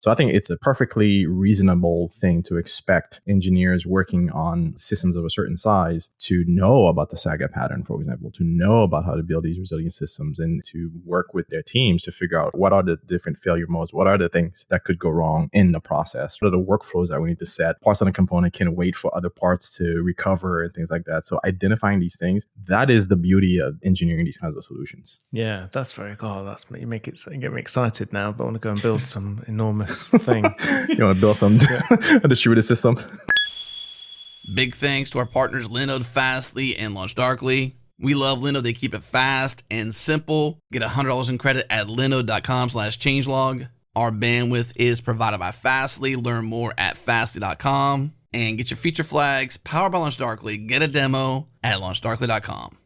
So I think it's a perfectly reasonable thing to expect engineers working on systems of a certain size to know about the saga pattern, for example, to know about how to build these resilient systems and to work with their teams to figure out what are the different failure modes, what are the things that could go wrong in the process, what are the workflows that we need to set. Parts of the component can wait for other parts to recover and things like that. So identifying these things, that is the beauty of engineering these kinds of solutions. Yeah, that's very cool. You get me excited now, but I want to go and build some enormous thing. You want to build some a distributed system? Big thanks to our partners Linode, Fastly, and LaunchDarkly. We love Linode. They keep it fast and simple. Get $100 in credit at linode.com/changelog. Our bandwidth is provided by Fastly. Learn more at fastly.com. And get your feature flags powered by LaunchDarkly. Get a demo at launchdarkly.com.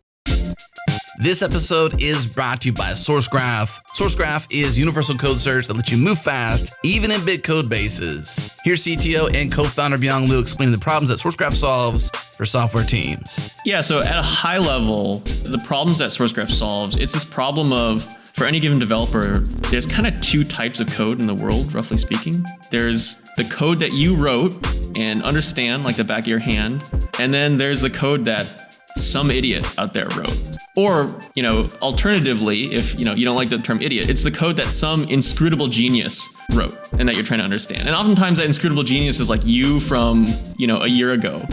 This episode is brought to you by SourceGraph. SourceGraph is universal code search that lets you move fast, even in big code bases. Here's CTO and co-founder Byung Liu explaining the problems that SourceGraph solves for software teams. Yeah, so at a high level, the problems that SourceGraph solves, it's this problem of, for any given developer, there's kind of two types of code in the world, roughly speaking. There's the code that you wrote and understand like the back of your hand, and then there's the code that some idiot out there wrote. Or, alternatively, if you don't like the term idiot, it's the code that some inscrutable genius wrote and that you're trying to understand. And oftentimes that inscrutable genius is like you from, a year ago.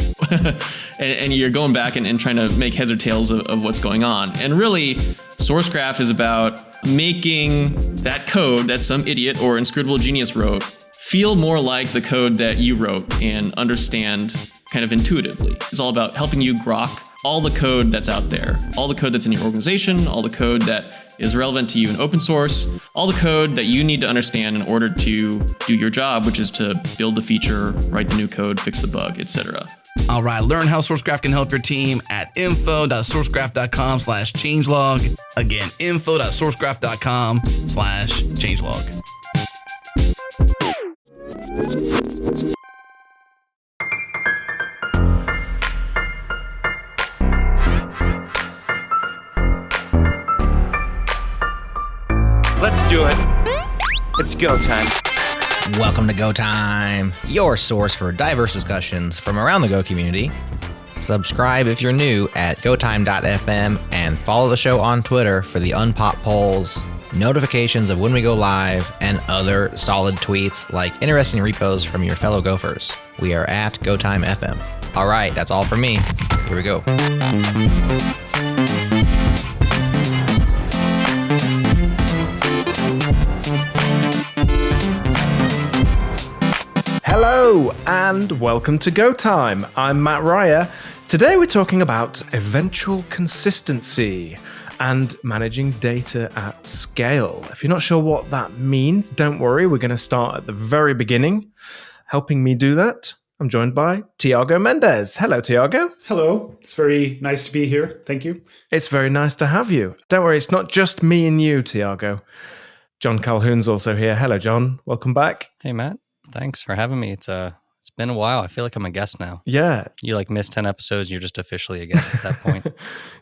and you're going back and trying to make heads or tails of what's going on. And really, SourceGraph is about making that code that some idiot or inscrutable genius wrote feel more like the code that you wrote and understand kind of intuitively. It's all about helping you grok all the code that's out there, all the code that's in your organization, all the code that is relevant to you in open source, all the code that you need to understand in order to do your job, which is to build the feature, write the new code, fix the bug, etc. All right, learn how SourceGraph can help your team at info.sourcegraph.com/changelog. Again, info.sourcegraph.com/changelog. Let's do it. It's go time. Welcome to Go Time, your source for diverse discussions from around the Go community. Subscribe if you're new at gotime.fm and follow the show on Twitter for the unpop polls, notifications of when we go live, and other solid tweets like interesting repos from your fellow Gophers. We are at GoTimeFM. All right, that's all from me. Here we go. Hello and welcome to Go Time. I'm Matt Ryer. Today we're talking about eventual consistency and managing data at scale. If you're not sure what that means, don't worry. We're going to start at the very beginning. Helping me do that, I'm joined by Tiago Mendes. Hello, Tiago. Hello. It's very nice to be here. Thank you. It's very nice to have you. Don't worry, it's not just me and you, Tiago. John Calhoun's also here. Hello, John. Welcome back. Hey, Matt. Thanks for having me. It's been a while. I feel like I'm a guest now. Yeah. You missed 10 episodes and you're just officially a guest at that point.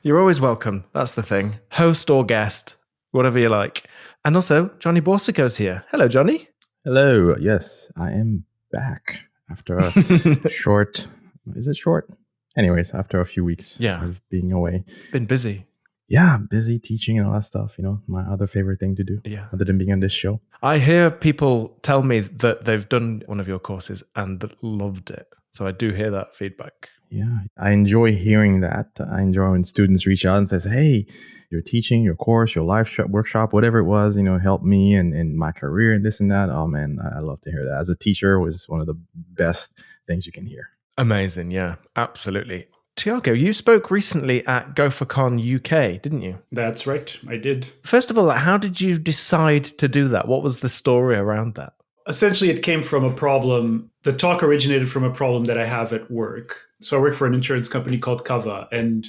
You're always welcome. That's the thing. Host or guest, whatever you like. And also, Johnny Borsico's here. Hello, Johnny. Hello. Yes, I am back after a short... Is it short? Anyways, after a few weeks of being away. Been busy. Yeah, busy teaching and all that stuff, my other favorite thing to do, other than being on this show. I hear people tell me that they've done one of your courses and loved it. So I do hear that feedback. Yeah, I enjoy hearing that. I enjoy when students reach out and says, hey, your teaching, your course, your live workshop, whatever it was, helped me in my career and this and that. Oh, man, I love to hear that. As a teacher, it was one of the best things you can hear. Amazing. Yeah, absolutely. Tiago, you spoke recently at GopherCon UK, didn't you? That's right, I did. First of all, how did you decide to do that? What was the story around that? Essentially, it came from a problem. The talk originated from a problem that I have at work. So I work for an insurance company called Kava, and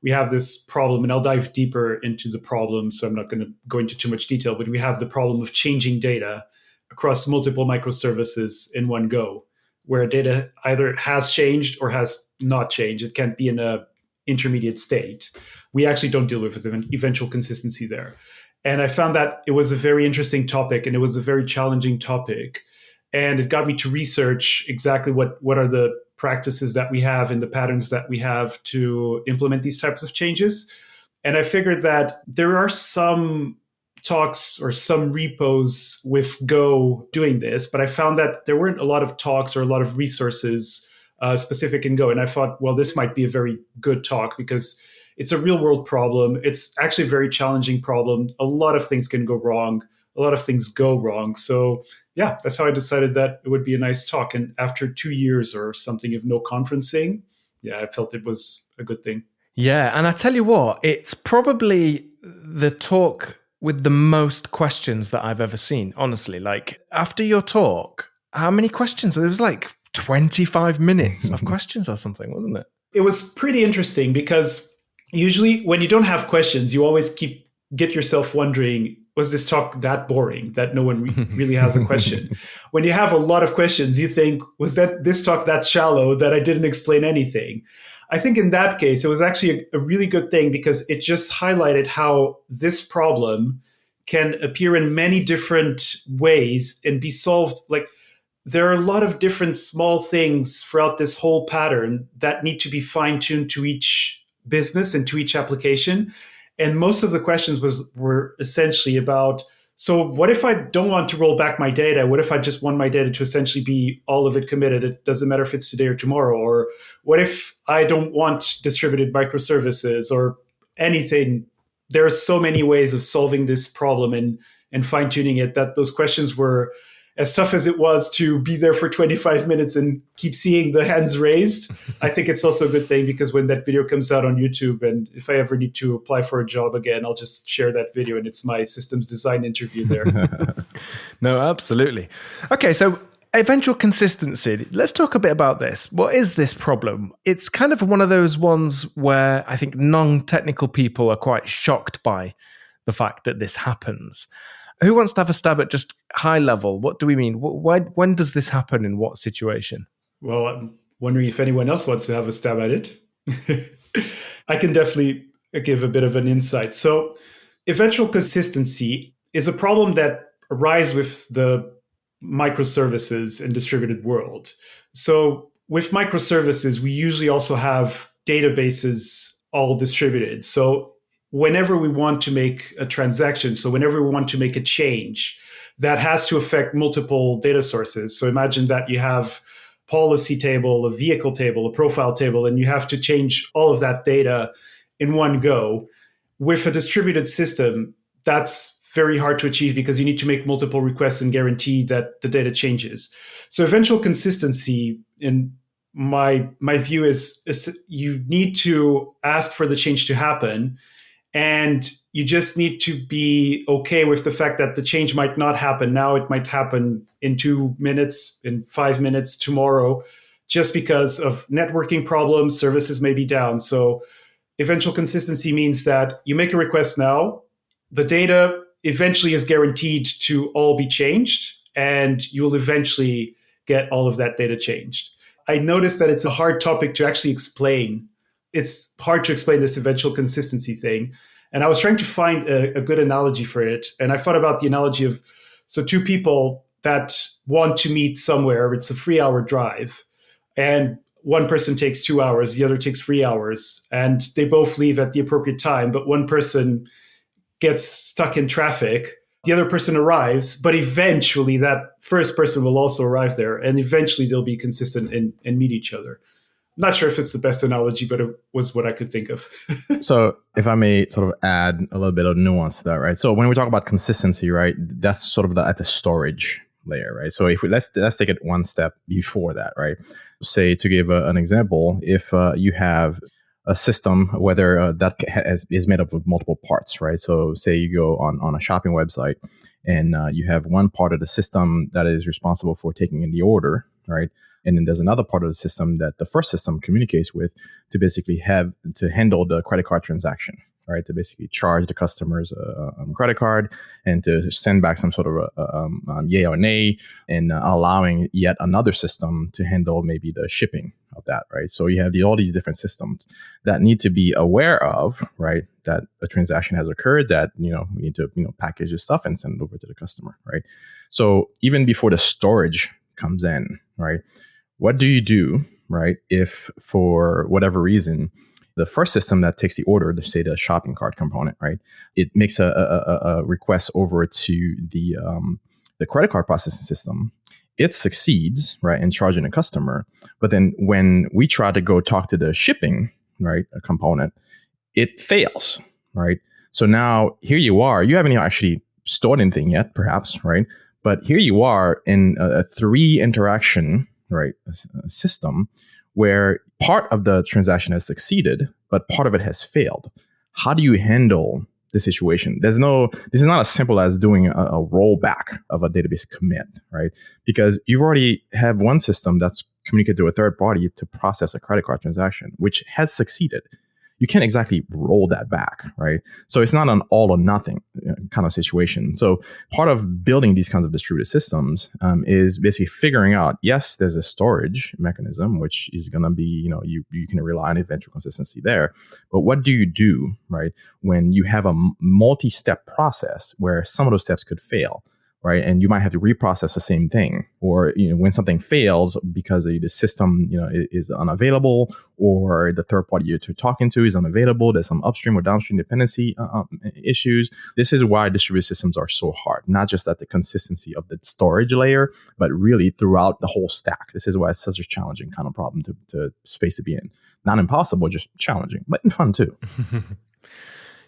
we have this problem, and I'll dive deeper into the problem, so I'm not going to go into too much detail, but we have the problem of changing data across multiple microservices in one go, where data either has changed or has not changed. It can't be in a intermediate state. We actually don't deal with eventual consistency there. And I found that it was a very interesting topic and it was a very challenging topic. And it got me to research exactly what are the practices that we have and the patterns that we have to implement these types of changes. And I figured that there are some talks or some repos with Go doing this, but I found that there weren't a lot of talks or a lot of resources specific in Go. And I thought, well, this might be a very good talk because it's a real world problem. It's actually a very challenging problem. A lot of things can go wrong. A lot of things go wrong. So yeah, that's how I decided that it would be a nice talk. And after 2 years or something of no conferencing, yeah, I felt it was a good thing. Yeah. And I tell you what, it's probably the talk with the most questions that I've ever seen, honestly. Like after your talk, how many questions? It was like 25 minutes of questions or something, wasn't it? It was pretty interesting because usually when you don't have questions, you always get yourself wondering, was this talk that boring that no one really has a question? When you have a lot of questions, you think, was this talk that shallow that I didn't explain anything? I think in that case, it was actually a really good thing because it just highlighted how this problem can appear in many different ways and be solved. Like there are a lot of different small things throughout this whole pattern that need to be fine-tuned to each business and to each application. And most of the questions were essentially about, so what if I don't want to roll back my data? What if I just want my data to essentially be all of it committed? It doesn't matter if it's today or tomorrow. Or what if I don't want distributed microservices or anything? There are so many ways of solving this problem and fine-tuning it that those questions were as tough as it was to be there for 25 minutes and keep seeing the hands raised. I think it's also a good thing because when that video comes out on YouTube, and if I ever need to apply for a job again, I'll just share that video and it's my systems design interview there. No, absolutely. Okay, so eventual consistency. Let's talk a bit about this. What is this problem? It's kind of one of those ones where I think non-technical people are quite shocked by the fact that this happens. Who wants to have a stab at just high level? What do we mean? When does this happen? In what situation? Well, I'm wondering if anyone else wants to have a stab at it. I can definitely give a bit of an insight. So eventual consistency is a problem that arises with the microservices and distributed world. So with microservices, we usually also have databases all distributed. So whenever we want to make a transaction, so whenever we want to make a change, that has to affect multiple data sources. So imagine that you have policy table, a vehicle table, a profile table, and you have to change all of that data in one go. With a distributed system, that's very hard to achieve because you need to make multiple requests and guarantee that the data changes. So eventual consistency, in my view, is you need to ask for the change to happen. And you just need to be okay with the fact that the change might not happen now. It might happen in 2 minutes, in 5 minutes, tomorrow, just because of networking problems, services may be down. So eventual consistency means that you make a request now, the data eventually is guaranteed to all be changed, and you'll eventually get all of that data changed. I noticed that it's a hard topic to actually explain. It's hard to explain this eventual consistency thing. And I was trying to find a good analogy for it. And I thought about the analogy of, so two people that want to meet somewhere, it's a 3-hour drive. And one person takes 2 hours, the other takes 3 hours. And they both leave at the appropriate time. But one person gets stuck in traffic. The other person arrives, but eventually that first person will also arrive there. And eventually they'll be consistent and meet each other. Not sure if it's the best analogy, but it was what I could think of. So if I may sort of add a little bit of nuance to that, right? So when we talk about consistency, right, that's sort of at the storage layer, right? So if let's take it one step before that, right? Say, to give an example, if you have a system, whether that is made up of multiple parts, right? So say you go on a shopping website and you have one part of the system that is responsible for taking in the order, right? And then there's another part of the system that the first system communicates with to basically have to handle the credit card transaction, right? To basically charge the customer's credit card and to send back some sort of yay or nay, and allowing yet another system to handle maybe the shipping of that, right? So you have all these different systems that need to be aware of, right? That a transaction has occurred, that, we need to, package the stuff and send it over to the customer, right? So even before the storage comes in, right? What do you do, right? If for whatever reason, the first system that takes the order, say the shopping cart component, right? It makes a request over to the credit card processing system. It succeeds, right, in charging the customer. But then when we try to go talk to the shipping, right, a component, it fails, right? So now here you are. You haven't actually stored anything yet, perhaps, right? But here you are in a 3 interaction, right, system where part of the transaction has succeeded, but part of it has failed. How do you handle the situation? This is not as simple as doing a rollback of a database commit, right? Because you've already have one system that's communicated to a third party to process a credit card transaction, which has succeeded. You can't exactly roll that back, right? So it's not an all or nothing kind of situation. So part of building these kinds of distributed systems is basically figuring out, yes, there's a storage mechanism, which is going to be, you can rely on eventual consistency there. But what do you do, right, when you have a multi-step process where some of those steps could fail? Right, and you might have to reprocess the same thing, or when something fails because the system is unavailable, or the third party you're talking to is unavailable. There's some upstream or downstream dependency issues. This is why distributed systems are so hard, not just at the consistency of the storage layer, but really throughout the whole stack. This is why it's such a challenging kind of problem to space to be in. Not impossible, just challenging, but fun too.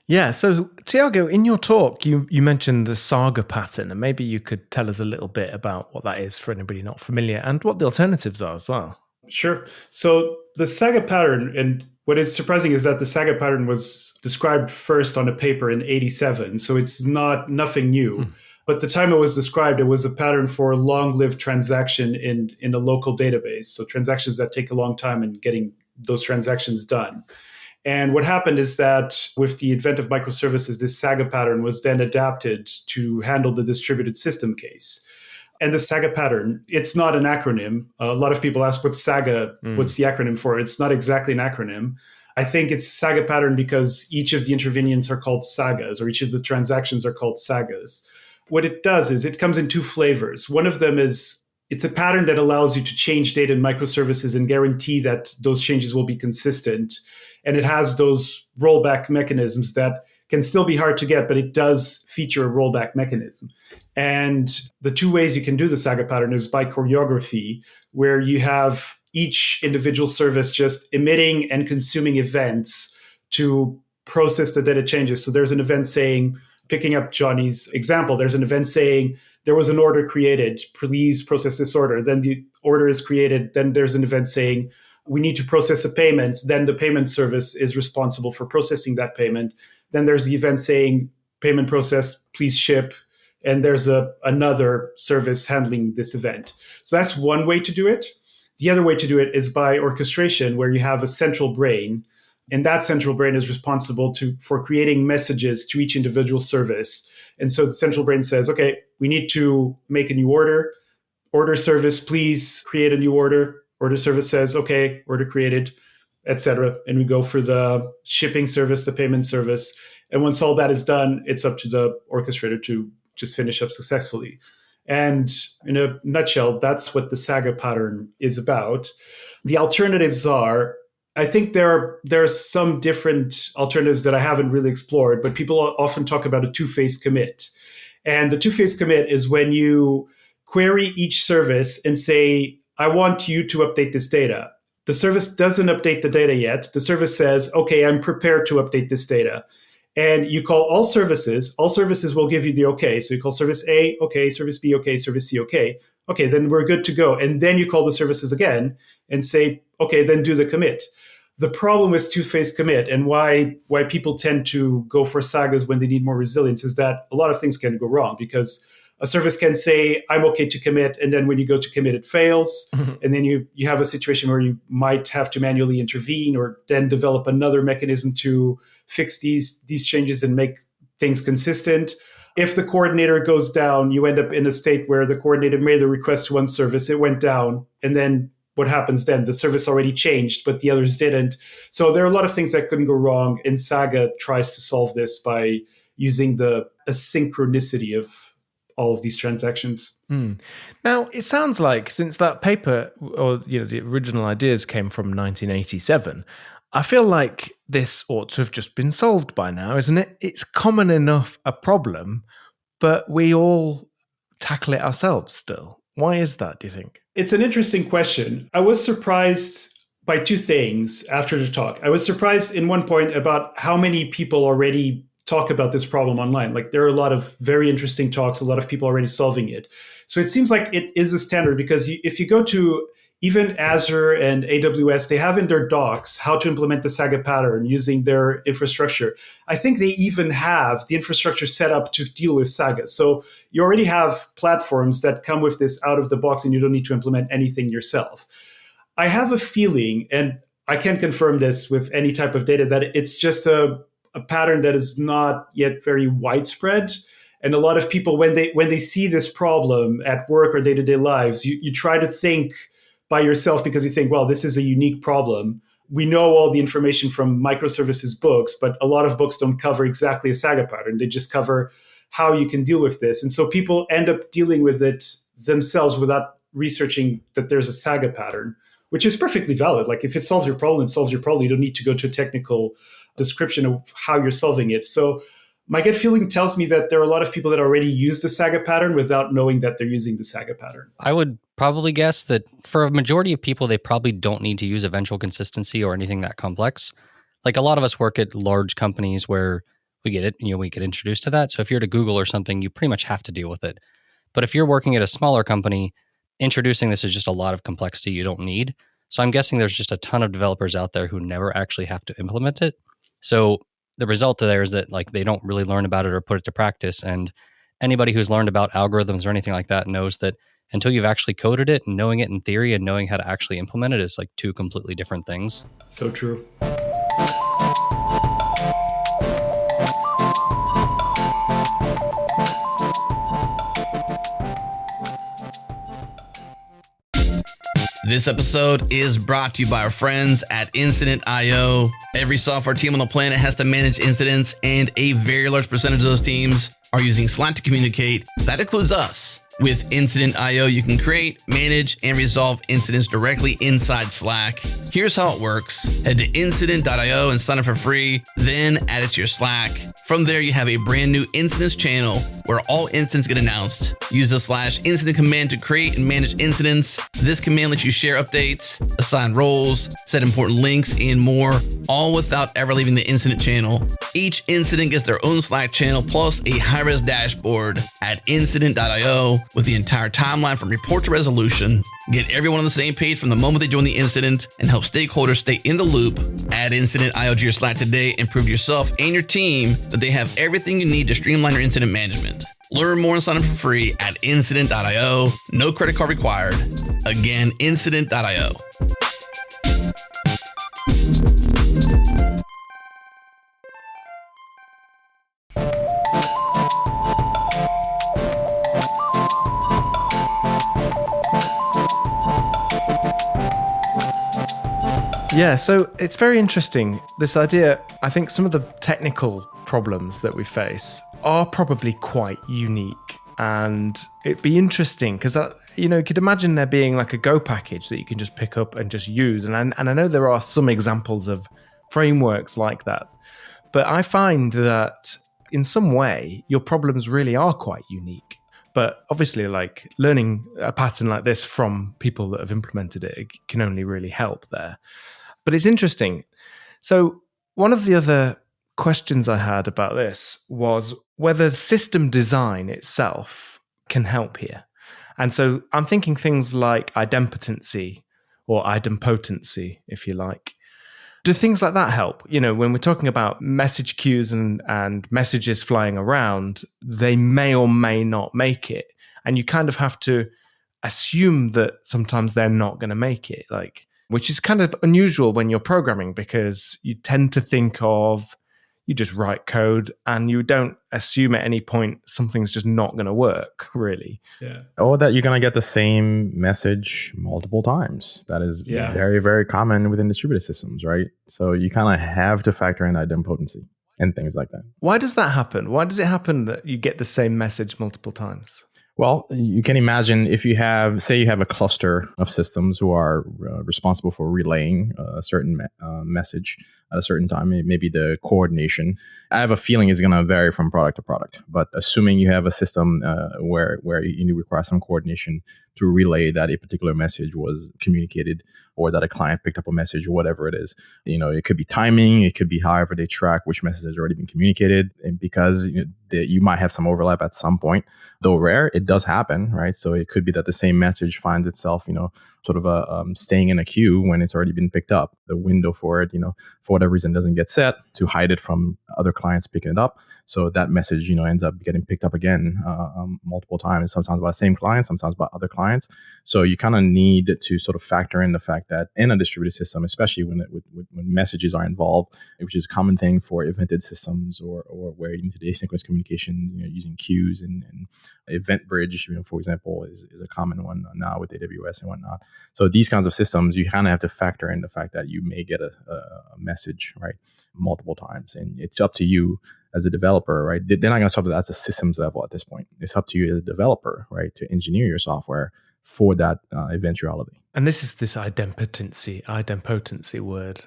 Yeah. So, Tiago, in your talk, you mentioned the saga pattern, and maybe you could tell us a little bit about what that is for anybody not familiar and what the alternatives are as well. Sure. So the saga pattern, and what is surprising is that the saga pattern was described first on a paper in 87. So it's nothing new. But the time it was described, it was a pattern for long-lived transaction in a local database. So transactions that take a long time in getting those transactions done. And what happened is that with the advent of microservices, this saga pattern was then adapted to handle the distributed system case. And the saga pattern, it's not an acronym. A lot of people ask what's saga, what's the acronym for? It's not exactly an acronym. I think it's saga pattern because each of the intervenients are called sagas, or each of the transactions are called sagas. What it does is it comes in 2 flavors. One of them is it's a pattern that allows you to change data in microservices and guarantee that those changes will be consistent. And it has those rollback mechanisms that can still be hard to get, but it does feature a rollback mechanism. And the 2 ways you can do the saga pattern is by choreography, where you have each individual service just emitting and consuming events to process the data changes. So there's an event saying, picking up Johnny's example, there's an event saying, there was an order created, please process this order. Then the order is created. Then there's an event saying, we need to process a payment. Then the payment service is responsible for processing that payment. Then there's the event saying, payment process, please ship. And there's another service handling this event. So that's one way to do it. The other way to do it is by orchestration, where you have a central brain. And that central brain is responsible for creating messages to each individual service. And so the central brain says, okay, we need to make a new order. Order service, please create a new order. Order service says, okay, order created, etc. And we go for the shipping service, the payment service. And once all that is done, it's up to the orchestrator to just finish up successfully. And in a nutshell, that's what the saga pattern is about. The alternatives are, I think there are some different alternatives that I haven't really explored, but people often talk about a 2-phase commit. And the 2-phase commit is when you query each service and say, I want you to update this data. The service doesn't update the data yet. The service says, okay, I'm prepared to update this data. And you call all services. All services will give you the okay. So you call service A, okay, service B, okay, service C, okay. Okay, then we're good to go. And then you call the services again and say, okay, then do the commit. The problem with 2-phase commit and why people tend to go for sagas when they need more resilience is that a lot of things can go wrong because a service can say, I'm okay to commit. And then when you go to commit, it fails. And then you have a situation where you might have to manually intervene or then develop another mechanism to fix these changes and make things consistent. If the coordinator goes down, you end up in a state where the coordinator made a request to one service, it went down, and then what happens then? The service already changed, but the others didn't. So there are a lot of things that couldn't go wrong, and Saga tries to solve this by using the asynchronicity of all of these transactions. Now, it sounds like since that paper, or the original ideas came from 1987, I feel like this ought to have just been solved by now, isn't it? It's common enough a problem, but we all tackle it ourselves still. Why is that, do you think? It's an interesting question. I was surprised by two things after the talk. I was surprised in one point about how many people already talk about this problem online. Like there are a lot of very interesting talks, a lot of people already solving it. So it seems like it is a standard because if you go to even Azure and AWS, they have in their docs how to implement the Saga pattern using their infrastructure. I think they even have the infrastructure set up to deal with Saga. So you already have platforms that come with this out of the box and you don't need to implement anything yourself. I have a feeling, and I can't confirm this with any type of data, that it's just a pattern that is not yet very widespread. And a lot of people, when they see this problem at work or day-to-day lives, you try to think by yourself because you think, well, this is a unique problem. We know all the information from microservices books, but a lot of books don't cover exactly a Saga pattern. They just cover how you can deal with this. And so people end up dealing with it themselves without researching that there's a Saga pattern, which is perfectly valid. Like if it solves your problem, it solves your problem. You don't need to go to a technical description of how you're solving it. So my gut feeling tells me that there are a lot of people that already use the Saga pattern without knowing that they're using the Saga pattern. I would probably guess that for a majority of people, they probably don't need to use eventual consistency or anything that complex. Like a lot of us work at large companies where we get it, we get introduced to that. So if you're to Google or something, you pretty much have to deal with it. But if you're working at a smaller company, introducing this is just a lot of complexity you don't need. So I'm guessing there's just a ton of developers out there who never actually have to implement it. So the result of there is that like they don't really learn about it or put it to practice. And anybody who's learned about algorithms or anything like that knows that until you've actually coded it, knowing it in theory and knowing how to actually implement it is like two completely different things. So true. This episode is brought to you by our friends at Incident.io. Every software team on the planet has to manage incidents, and a very large percentage of those teams are using Slack to communicate. That includes us. With Incident.io, you can create, manage, and resolve incidents directly inside Slack. Here's how it works. Head to Incident.io and sign up for free, then add it to your Slack. From there, you have a brand new incidents channel where all incidents get announced. Use the /incident command to create and manage incidents. This command lets you share updates, assign roles, set important links, and more, all without ever leaving the incident channel. Each incident gets their own Slack channel plus a high-res dashboard at Incident.io with the entire timeline from report to resolution. Get everyone on the same page from the moment they join the incident and help stakeholders stay in the loop. Add Incident.io to your Slack today and prove to yourself and your team that they have everything you need to streamline your incident management. Learn more and sign up for free at Incident.io. No credit card required. Again, Incident.io. Yeah, so it's very interesting. This idea, I think some of the technical problems that we face are probably quite unique. And it'd be interesting because, you could imagine there being like a Go package that you can just pick up and just use. And I know there are some examples of frameworks like that. But I find that in some way, your problems really are quite unique. But obviously, like learning a pattern like this from people that have implemented it can only really help there. But it's interesting. So one of the other questions I had about this was whether system design itself can help here. And so I'm thinking things like idempotency or idempotency, if you like. Do things like that help? When we're talking about message queues and messages flying around, they may or may not make it. And you kind of have to assume that sometimes they're not going to make it, which is kind of unusual when you're programming, because you tend to think of, you just write code and you don't assume at any point something's just not going to work, really. Yeah. Or that you're going to get the same message multiple times. That is very, very common within distributed systems, right? So you kind of have to factor in idempotency and things like that. Why does that happen? Why does it happen that you get the same message multiple times? Well, you can imagine if you have, say you have a cluster of systems who are responsible for relaying a certain message at a certain time, maybe the coordination. I have a feeling it's going to vary from product to product, but assuming you have a system where you require some coordination to relay that a particular message was communicated, or that a client picked up a message, or whatever it is. It could be timing, it could be however they track which message has already been communicated, and because you might have some overlap at some point, though rare, it does happen, right? So it could be that the same message finds itself, sort of staying in a queue when it's already been picked up. The window for it, for whatever reason, doesn't get set to hide it from other clients picking it up. So that message, ends up getting picked up again multiple times, sometimes by the same client, sometimes by other clients. So you kind of need to sort of factor in the fact that in a distributed system, especially when messages are involved, which is a common thing for evented systems or where you need to do asynchronous communication, using queues and Event Bridge, for example, is a common one now with AWS and whatnot. So these kinds of systems, you kind of have to factor in the fact that you may get a message, right, multiple times, and it's up to you as a developer, right? They're not going to solve that at a systems level at this point. It's up to you as a developer, right, to engineer your software for that eventuality. And this is this idempotency word.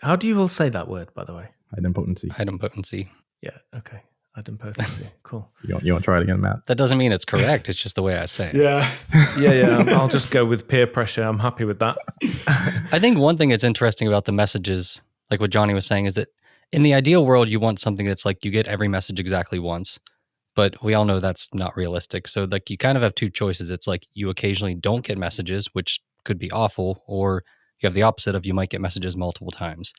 How do you all say that word, by the way? Idempotency. Yeah. Okay. Idempotency. Cool. You want to try it again, Matt? That doesn't mean it's correct. It's just the way I say it. Yeah. Yeah. I'll just go with peer pressure. I'm happy with that. I think one thing that's interesting about the messages, like what Johnny was saying, is that in the ideal world, you want something that's like you get every message exactly once, but we all know that's not realistic. So like you kind of have two choices. It's like you occasionally don't get messages, which could be awful, or you have the opposite of you might get messages multiple times.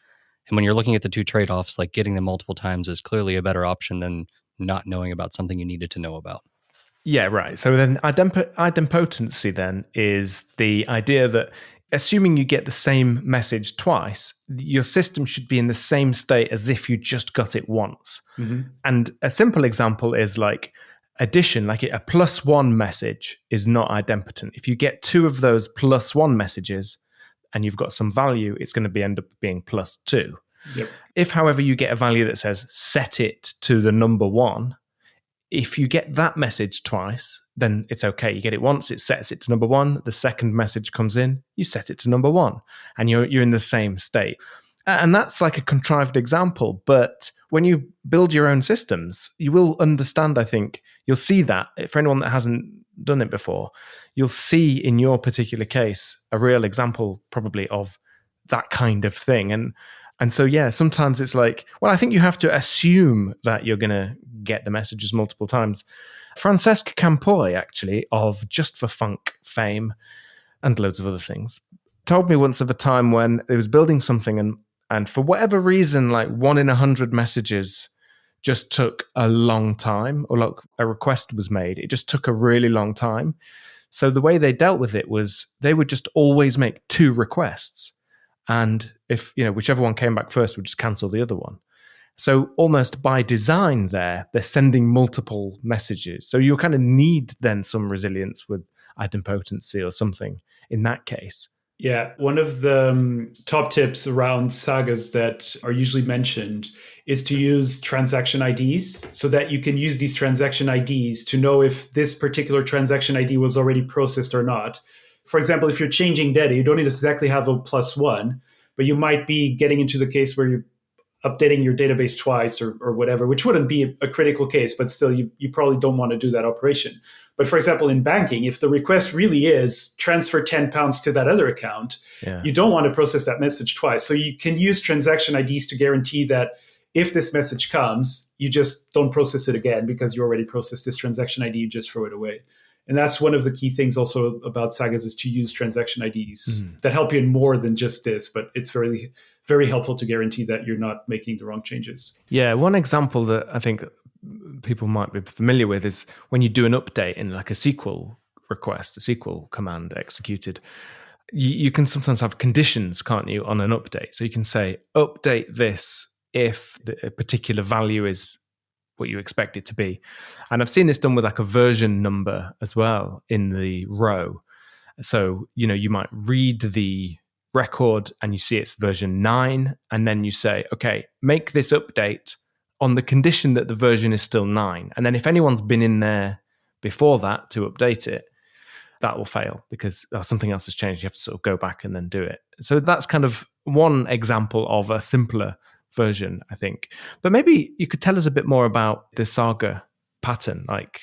And when you're looking at the two trade-offs, like getting them multiple times is clearly a better option than not knowing about something you needed to know about. Yeah, right. So then idempotency then is the idea that assuming you get the same message twice, your system should be in the same state as if you just got it once. Mm-hmm. And a simple example is like addition, like a +1 message is not idempotent. If you get two of those +1 messages and you've got some value, it's going to end up being +2. Yep. If, however, you get a value that says set it to the number 1, if you get that message twice, then it's okay. You get it once, it sets it to number 1. The second message comes in, you set it to number 1, and you're in the same state. And that's like a contrived example, but when you build your own systems, you will understand, I think, you'll see that. For anyone that hasn't done it before, you'll see in your particular case a real example probably of that kind of thing. And so, yeah, sometimes it's like, well, I think you have to assume that you're going to get the messages multiple times. Francesc Campoy, actually, of Just for Funk fame and loads of other things, told me once of a time when he was building something and for whatever reason, like 1 in 100 messages just took a long time, or like a request was made. It just took a really long time. So the way they dealt with it was they would just always make 2 requests. And if, whichever one came back first would just cancel the other one. So almost by design they're sending multiple messages. So you kind of need then some resilience with idempotency or something in that case. Yeah, one of the top tips around sagas that are usually mentioned is to use transaction IDs so that you can use these transaction IDs to know if this particular transaction ID was already processed or not. For example, if you're changing data, you don't need to exactly have a +1, but you might be getting into the case where you're updating your database twice or whatever, which wouldn't be a critical case, but still you probably don't want to do that operation. But for example, in banking, if the request really is transfer £10 to that other account, you don't want to process that message twice. So you can use transaction IDs to guarantee that if this message comes, you just don't process it again because you already processed this transaction ID, you just throw it away. And that's one of the key things also about sagas is to use transaction IDs that help you in more than just this, but it's very, very helpful to guarantee that you're not making the wrong changes. Yeah, one example that I think people might be familiar with is when you do an update in like a SQL request, a SQL command executed, you can sometimes have conditions, can't you, on an update. So you can say, update this if a particular value is what you expect it to be. And I've seen this done with like a version number as well in the row. So, you might read the record and you see it's version 9, and then you say, okay, make this update on the condition that the version is still 9. And then if anyone's been in there before that to update it, that will fail because something else has changed. You have to sort of go back and then do it. So that's kind of one example of a simpler version, I think. But maybe you could tell us a bit more about the Saga pattern. Like,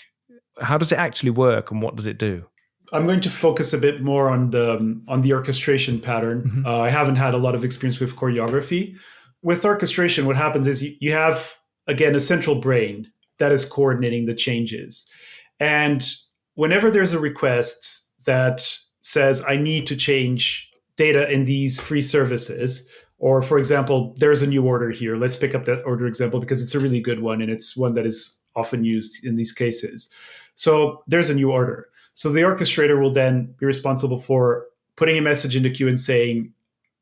how does it actually work and what does it do? I'm going to focus a bit more on the orchestration pattern. I haven't had a lot of experience with choreography. With orchestration, what happens is you have, again, a central brain that is coordinating the changes. And whenever there's a request that says, I need to change data in these free services, or for example, there's a new order here. Let's pick up that order example because it's a really good one and it's one that is often used in these cases. So there's a new order. So the orchestrator will then be responsible for putting a message in the queue and saying,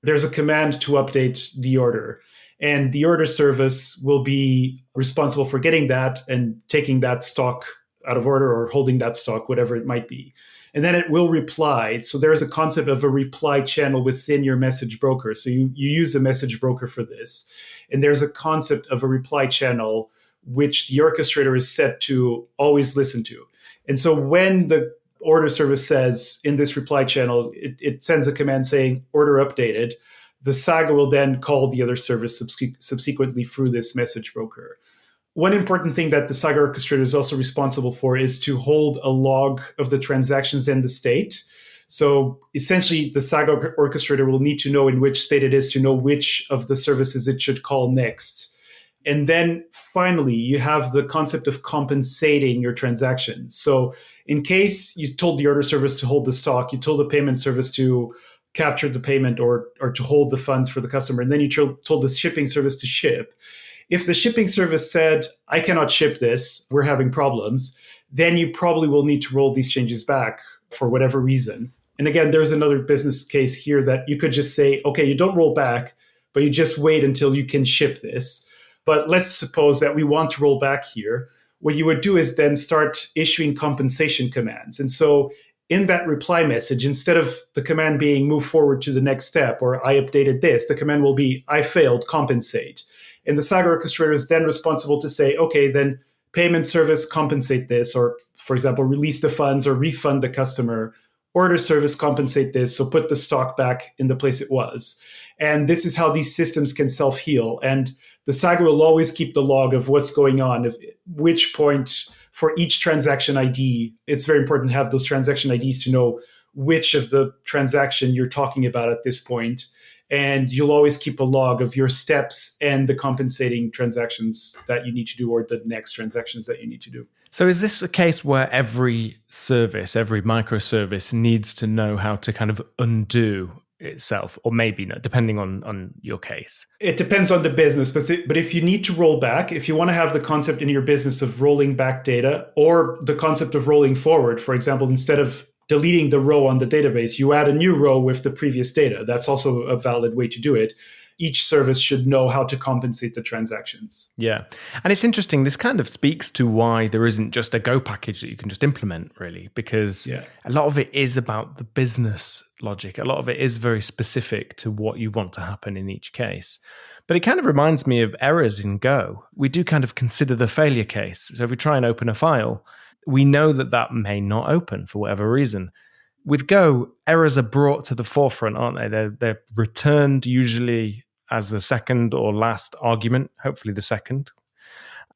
there's a command to update the order. And the order service will be responsible for getting that and taking that stock out of order or holding that stock, whatever it might be. And then it will reply. So there's a concept of a reply channel within your message broker. So you use a message broker for this. And there's a concept of a reply channel, which the orchestrator is set to always listen to. And so when the order service says in this reply channel, it sends a command saying order updated, the Saga will then call the other service subsequently through this message broker. One important thing that the Saga orchestrator is also responsible for is to hold a log of the transactions and the state. So essentially, the Saga orchestrator will need to know in which state it is to know which of the services it should call next. And then finally, you have the concept of compensating your transactions. So in case you told the order service to hold the stock, you told the payment service to capture the payment or to hold the funds for the customer, and then you told the shipping service to ship. If the shipping service said, I cannot ship this, we're having problems, then you probably will need to roll these changes back for whatever reason. And again, there's another business case here that you could just say, okay, you don't roll back, but you just wait until you can ship this. But let's suppose that we want to roll back here. What you would do is then start issuing compensation commands. And so in that reply message, instead of the command being move forward to the next step or I updated this, the command will be I failed, compensate. And the Saga orchestrator is then responsible to say, okay, then payment service compensate this, or for example, release the funds or refund the customer. Order service compensate this, so put the stock back in the place it was. And this is how these systems can self-heal. And the Saga will always keep the log of what's going on, of which point for each transaction ID. It's very important to have those transaction IDs to know which of the transaction you're talking about at this point. And you'll always keep a log of your steps and the compensating transactions that you need to do or the next transactions that you need to do. So is this a case where every service, every microservice needs to know how to kind of undo itself, or maybe not, depending on your case? It depends on the business, but if you need to roll back, if you want to have the concept in your business of rolling back data or the concept of rolling forward, for example, instead of deleting the row on the database, you add a new row with the previous data. That's also a valid way to do it. Each service should know how to compensate the transactions. Yeah. And it's interesting. This kind of speaks to why there isn't just a Go package that you can just implement, really, because a lot of it is about the business logic. A lot of it is very specific to what you want to happen in each case. But it kind of reminds me of errors in Go. We do kind of consider the failure case. So if we try and open a file, we know that may not open for whatever reason. With Go, errors are brought to the forefront, aren't they? They're returned usually as the second or last argument, hopefully the second.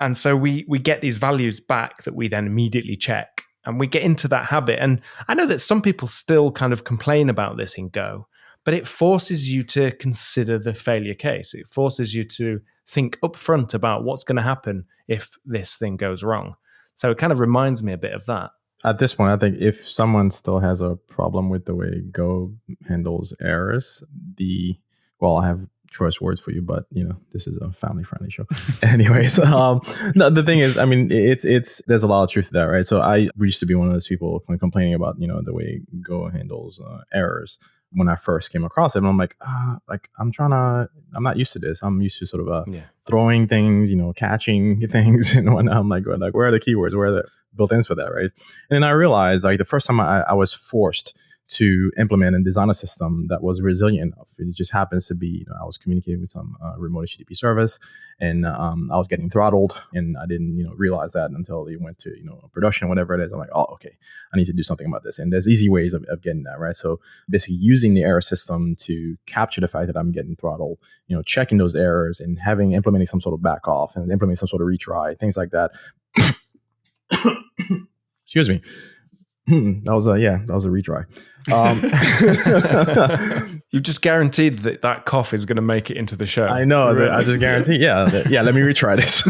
And so we get these values back that we then immediately check. And we get into that habit. And I know that some people still kind of complain about this in Go, but it forces you to consider the failure case. It forces you to think upfront about what's going to happen if this thing goes wrong. So it kind of reminds me a bit of that. At this point, I think if someone still has a problem with the way Go handles errors, I have choice words for you, but this is a family friendly show. Anyways, no, the thing is, I mean, it's there's a lot of truth to that, right? So I used to be one of those people complaining about the way Go handles errors when I first came across it, and I'm like I'm not used to this. I'm used to sort of throwing things, catching things, and whatnot. I'm like, where are the keywords? Where are the built-ins for that, right? And then I realized, the first time I was forced to implement and design a system that was resilient enough. It just happens to be, I was communicating with some remote HTTP service, and I was getting throttled, and I didn't, realize that until they went to, production, whatever it is. I'm like, oh, okay, I need to do something about this. And there's easy ways of getting that, right? So basically using the error system to capture the fact that I'm getting throttled, checking those errors and implementing some sort of back off and implementing some sort of retry, things like that. Excuse me. That was a retry. You just guaranteed that cough is going to make it into the show. I know. Really? I just guarantee. Yeah. Let me retry this.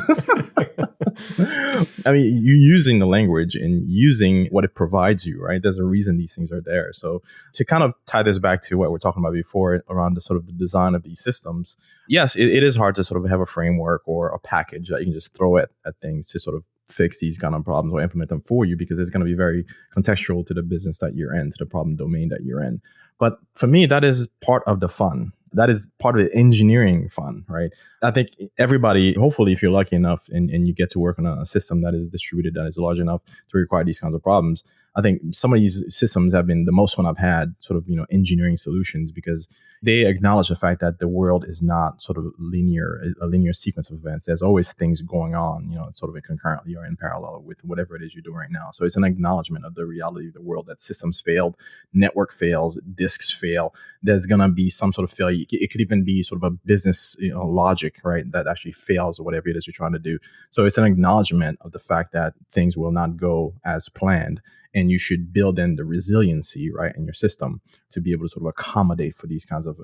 I mean, you using the language and using what it provides you, right? There's a reason these things are there. So to kind of tie this back to what we're talking about before around the sort of the design of these systems, yes, it is hard to sort of have a framework or a package that you can just throw at things to sort of fix these kind of problems or implement them for you, because it's going to be very contextual to the business that you're in, to the problem domain that you're in. But for me, that is part of the fun. That is part of the engineering fun, right? I think everybody, hopefully, if you're lucky enough and you get to work on a system that is distributed, that is large enough to require these kinds of problems, I think some of these systems have been the most fun I've had, sort of, engineering solutions, because they acknowledge the fact that the world is not sort of a linear sequence of events. There's always things going on, sort of concurrently or in parallel with whatever it is you're doing right now. So it's an acknowledgement of the reality of the world, that systems failed, network fails, disks fail. There's going to be some sort of failure. It could even be sort of a business logic, right, that actually fails or whatever it is you're trying to do. So it's an acknowledgement of the fact that things will not go as planned. And you should build in the resiliency, right, in your system to be able to sort of accommodate for these kinds of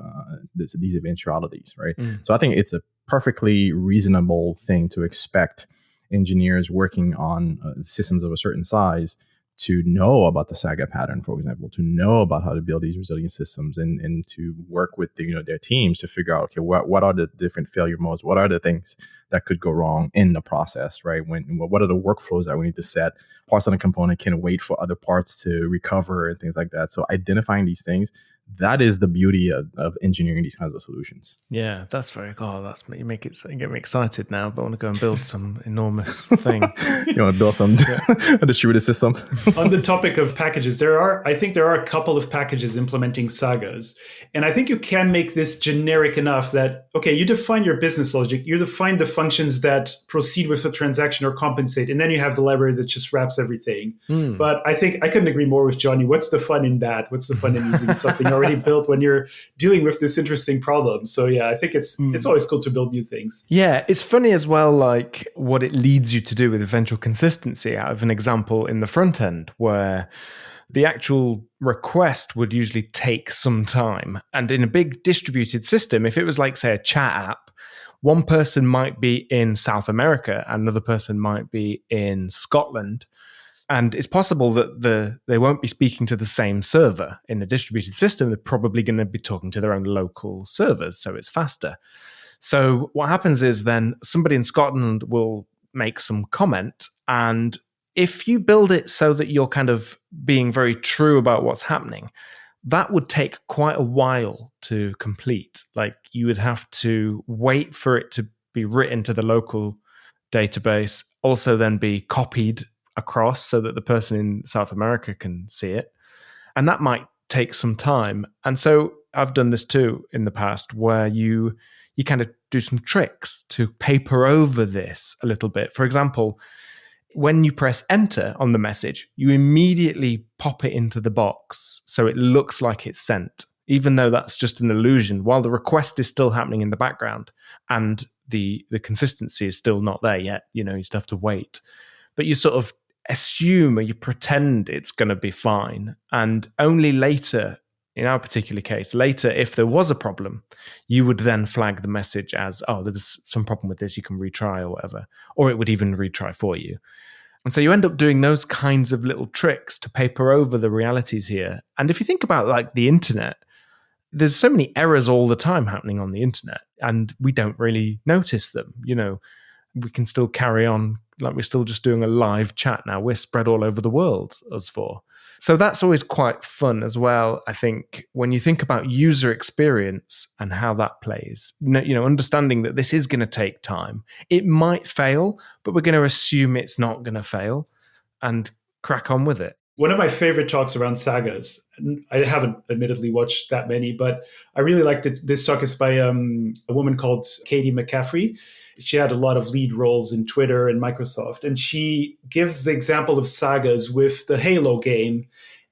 these eventualities, right? So I think it's a perfectly reasonable thing to expect engineers working on systems of a certain size to know about the saga pattern, for example, to know about how to build these resilient systems, and to work with their teams to figure out, okay, what are the different failure modes? What are the things that could go wrong in the process, right? What are the workflows that we need to set? Parts of the component can wait for other parts to recover and things like that. So identifying these things, that is the beauty of engineering these kinds of solutions. Yeah, that's very cool. You get me excited now, but I want to go and build some enormous thing. You want to build some a distributed system? On the topic of packages, I think there are a couple of packages implementing sagas. And I think you can make this generic enough that, okay, you define your business logic, you define the functions that proceed with a transaction or compensate, and then you have the library that just wraps everything. But I think I couldn't agree more with Johnny. What's the fun in that? What's the fun in using something already built when you're dealing with this interesting problem? So yeah, I think it's always cool to build new things. Yeah, it's funny as well, like what it leads you to do with eventual consistency. Out of an example in the front end where the actual request would usually take some time. And in a big distributed system, if it was like, say, a chat app, one person might be in South America, another person might be in Scotland. And it's possible that they won't be speaking to the same server. In a distributed system, they're probably going to be talking to their own local servers, so it's faster. So what happens is then somebody in Scotland will make some comment, and if you build it so that you're kind of being very true about what's happening, that would take quite a while to complete. Like you would have to wait for it to be written to the local database, also then be copied across so that the person in South America can see it. And that might take some time. And so I've done this too in the past, where you kind of do some tricks to paper over this a little bit. For example, when you press enter on the message, you immediately pop it into the box so it looks like it's sent, even though that's just an illusion, while the request is still happening in the background and the consistency is still not there yet. You still have to wait. But you sort of assume or you pretend it's going to be fine. And only later, in our particular case, later, if there was a problem, you would then flag the message as, oh, there was some problem with this, you can retry or whatever. Or it would even retry for you. And so you end up doing those kinds of little tricks to paper over the realities here. And if you think about like the internet, there's so many errors all the time happening on the internet, and we don't really notice them. We can still carry on like we're still just doing a live chat now. We're spread all over the world, us four. So that's always quite fun as well, I think, when you think about user experience and how that plays. Understanding that this is going to take time. It might fail, but we're going to assume it's not going to fail and crack on with it. One of my favorite talks around sagas, I haven't admittedly watched that many, but I really liked it. This talk is by a woman called Katie McCaffrey. She had a lot of lead roles in Twitter and Microsoft, and she gives the example of sagas with the Halo game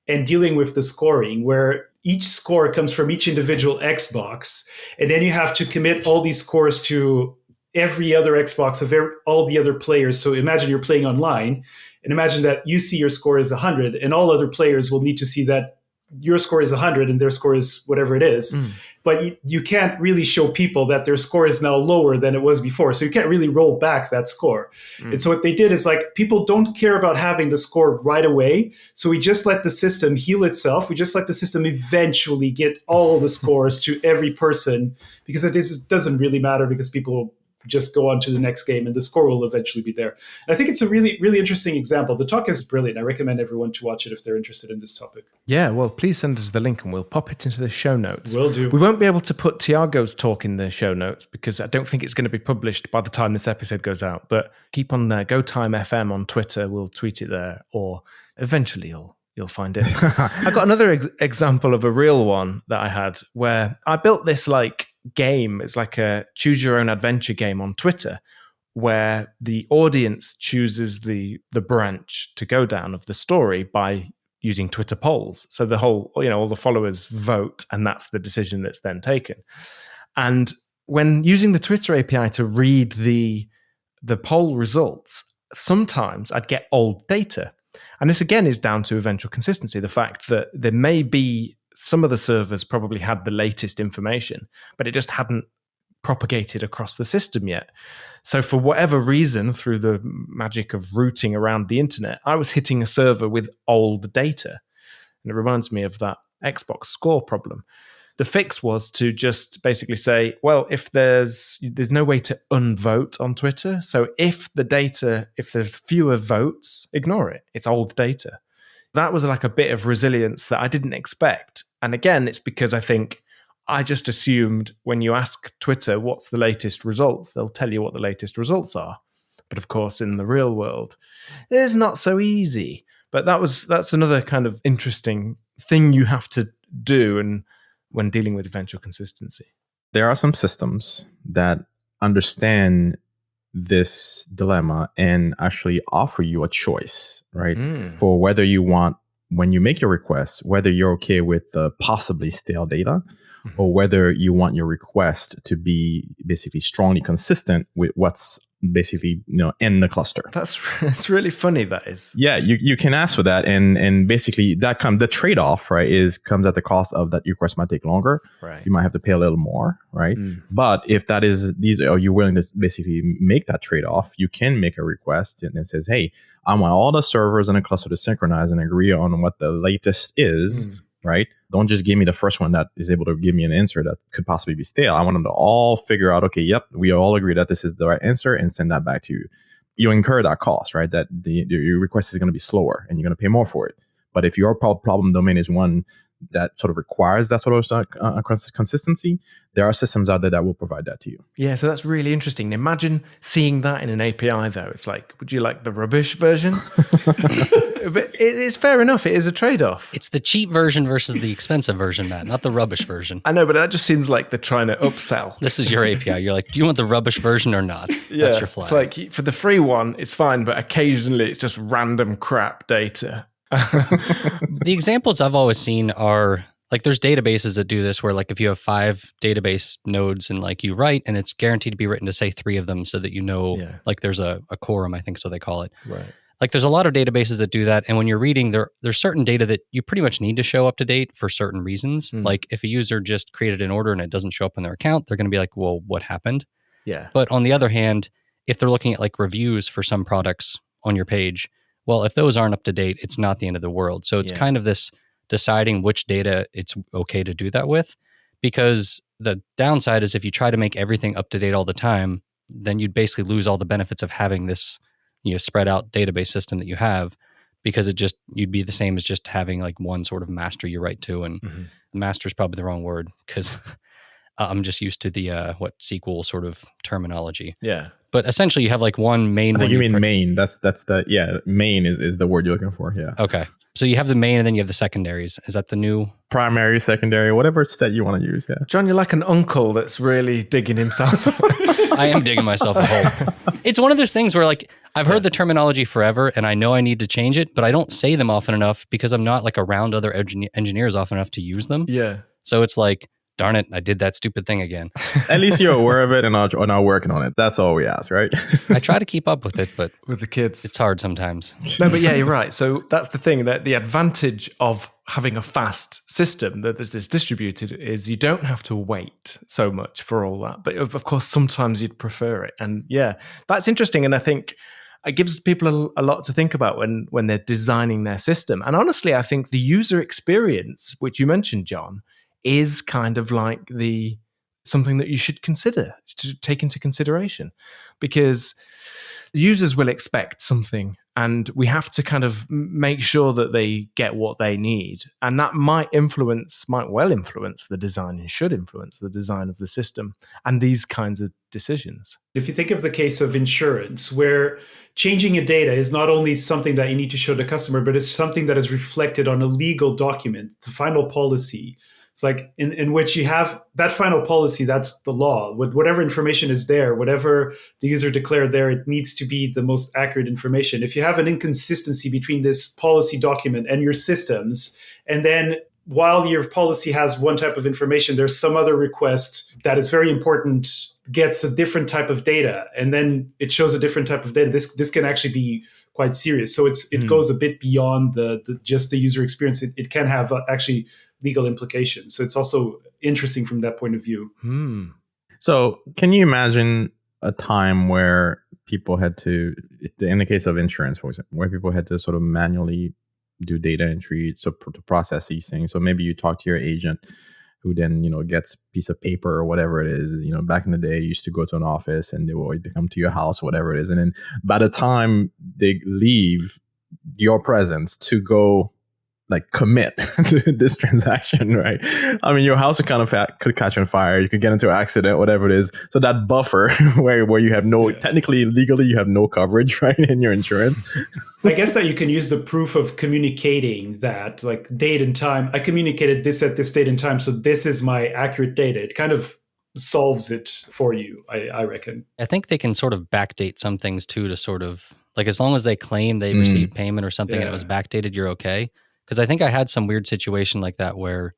and dealing with the scoring, where each score comes from each individual Xbox, and then you have to commit all these scores to every other Xbox of all the other players. So imagine you're playing online, and imagine that you see your score is 100, and all other players will need to see that your score is 100 and their score is whatever it is. But you can't really show people that their score is now lower than it was before. So you can't really roll back that score. And so what they did is like, people don't care about having the score right away. So we just let the system heal itself. We just let the system eventually get all the scores to every person, because it doesn't really matter, because people just go on to the next game and the score will eventually be there. And I think it's a really, really interesting example. The talk is brilliant. I recommend everyone to watch it if they're interested in this topic. Yeah, well, please send us the link and we'll pop it into the show notes. Will do. We won't be able to put Tiago's talk in the show notes because I don't think it's going to be published by the time this episode goes out. But keep on Go Time FM on Twitter. We'll tweet it there, or eventually you'll find it. I got another example of a real one that I had where I built this like game. It's like a choose your own adventure game on Twitter, where the audience chooses the branch to go down of the story by using Twitter polls. So the whole, all the followers vote, and that's the decision that's then taken. And when using the Twitter API to read the poll results, sometimes I'd get old data. And this again is down to eventual consistency, the fact that there may be some of the servers probably had the latest information, but it just hadn't propagated across the system yet. So for whatever reason, through the magic of routing around the internet, I was hitting a server with old data. And it reminds me of that Xbox score problem. The fix was to just basically say, well, if there's no way to unvote on Twitter. So if there's fewer votes, ignore it. It's old data. That was like a bit of resilience that I didn't expect. And again, it's because I think I just assumed when you ask Twitter what's the latest results, they'll tell you what the latest results are. But of course, in the real world, it's not so easy. But that's another kind of interesting thing you have to do and when dealing with eventual consistency. There are some systems that understand this dilemma and actually offer you a choice, right? For whether you want, when you make your request, whether you're okay with the possibly stale data, or whether you want your request to be basically strongly consistent with what's basically in the cluster. That's really funny. That is. Yeah, you can ask for that, and basically that the trade-off, right, comes at the cost of that your request might take longer. Right. You might have to pay a little more, right? But if that is are you willing to basically make that trade-off, you can make a request and it says, hey, I want all the servers in a cluster to synchronize and agree on what the latest is. Right? Don't just give me the first one that is able to give me an answer that could possibly be stale. I want them to all figure out, okay, yep, we all agree that this is the right answer, and send that back to you. You incur that cost, right? That your request is going to be slower and you're going to pay more for it. But if your problem domain is one that sort of requires that sort of consistency, there are systems out there that will provide that to you. Yeah, so that's really interesting. Imagine seeing that in an API, though. It's like, would you like the rubbish version? But it's fair enough. It is a trade-off. It's the cheap version versus the expensive version, Matt, not the rubbish version. I know, but that just seems like they're trying to upsell. This is your API. You're like, do you want the rubbish version or not? Yeah, that's your flag. It's like, for the free one, it's fine, but occasionally it's just random crap data. The examples I've always seen are like there's databases that do this where like if you have 5 database nodes and like you write and it's guaranteed to be written to say 3 of them so that like there's a quorum, I think so they call it. Right. Like there's a lot of databases that do that. And when you're reading, there's certain data that you pretty much need to show up to date for certain reasons. Like if a user just created an order and it doesn't show up in their account, they're going to be like, well, what happened? Yeah. But on the other hand, if they're looking at like reviews for some products on your page, Well, if those aren't up to date, it's not the end of the world. So it's kind of this deciding which data it's okay to do that with, because the downside is if you try to make everything up to date all the time, then you'd basically lose all the benefits of having this, spread out database system that you have, because you'd be the same as just having like one sort of master you write to. And master is probably the wrong word, because I'm just used to the SQL sort of terminology. Yeah. But essentially you have like one main I think one. you mean main. That's main is the word you're looking for. Yeah. Okay. So you have the main and then you have the secondaries. Is that the new? Primary, secondary, whatever set you want to use. Yeah. John, you're like an uncle that's really digging himself. I am digging myself a hole. It's one of those things where like I've heard the terminology forever and I know I need to change it, but I don't say them often enough because I'm not like around other engineers often enough to use them. Yeah. So it's like, darn it, I did that stupid thing again. At least you're aware of it and are now working on it. That's all we ask, right? I try to keep up with it, but with the kids, it's hard sometimes. No, but yeah, you're right. So that's the thing, that the advantage of having a fast system that is distributed is you don't have to wait so much for all that. But of course, sometimes you'd prefer it. And yeah, that's interesting. And I think it gives people a lot to think about when they're designing their system. And honestly, I think the user experience, which you mentioned, John, is kind of like something that you should consider, to take into consideration, because users will expect something and we have to kind of make sure that they get what they need. And that might well influence the design and should influence the design of the system and these kinds of decisions. If you think of the case of insurance, where changing a data is not only something that you need to show the customer, but it's something that is reflected on a legal document, the final policy. It's like in which you have that final policy, that's the law. With whatever information is there, whatever the user declared there, it needs to be the most accurate information. If you have an inconsistency between this policy document and your systems, and then while your policy has one type of information, there's some other request that is very important, gets a different type of data, and then it shows a different type of data. This can actually be quite serious. So it goes a bit beyond just the user experience. It can have actually legal implications. So it's also interesting from that point of view. So can you imagine a time where people had to, in the case of insurance, for example, where people had to sort of manually do data entry to process these things? So maybe you talk to your agent who then, gets a piece of paper or whatever it is. Back in the day, you used to go to an office and they would come to your house, whatever it is. And then by the time they leave your presence to go like commit to this transaction, right? I mean, your house could catch on fire. You could get into an accident, whatever it is. So that buffer where you have technically, legally, you have no coverage, right, in your insurance. I guess that you can use the proof of communicating that, like date and time. I communicated this at this date and time, so this is my accurate data. It kind of solves it for you, I reckon. I think they can sort of backdate some things too, to sort of, like, as long as they claim they received payment or something and it was backdated, you're okay. Because I think I had some weird situation like that where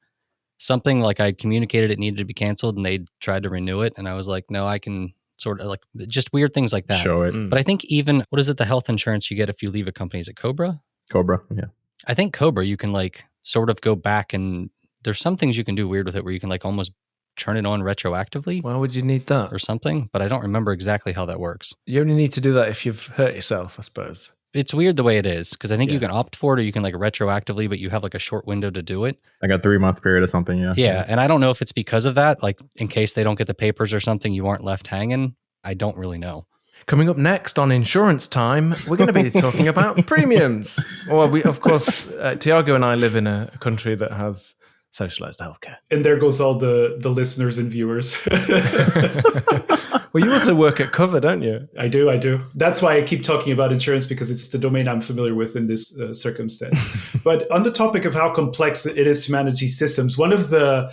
something like I communicated it needed to be canceled and they tried to renew it. And I was like, no, I can sort of, like, just weird things like that. Show it. But I think even, what is it, the health insurance you get if you leave a company? Is it Cobra? Cobra, yeah. I think Cobra, you can like sort of go back and there's some things you can do weird with it where you can like almost turn it on retroactively. Why would you need that? Or something, but I don't remember exactly how that works. You only need to do that if you've hurt yourself, I suppose. It's weird the way it is, because I think you can opt for it or you can like retroactively, but you have like a short window to do it. Like a 3-month period or something, yeah. Yeah, and I don't know if it's because of that, like in case they don't get the papers or something, you aren't left hanging. I don't really know. Coming up next on Insurance Time, we're going to be talking about premiums. Well, we, of course, Tiago and I live in a country that has socialized healthcare. And there goes all the listeners and viewers. Well, you also work at Cover, don't you? I do. That's why I keep talking about insurance, because it's the domain I'm familiar with in this circumstance. But on the topic of how complex it is to manage these systems, one of the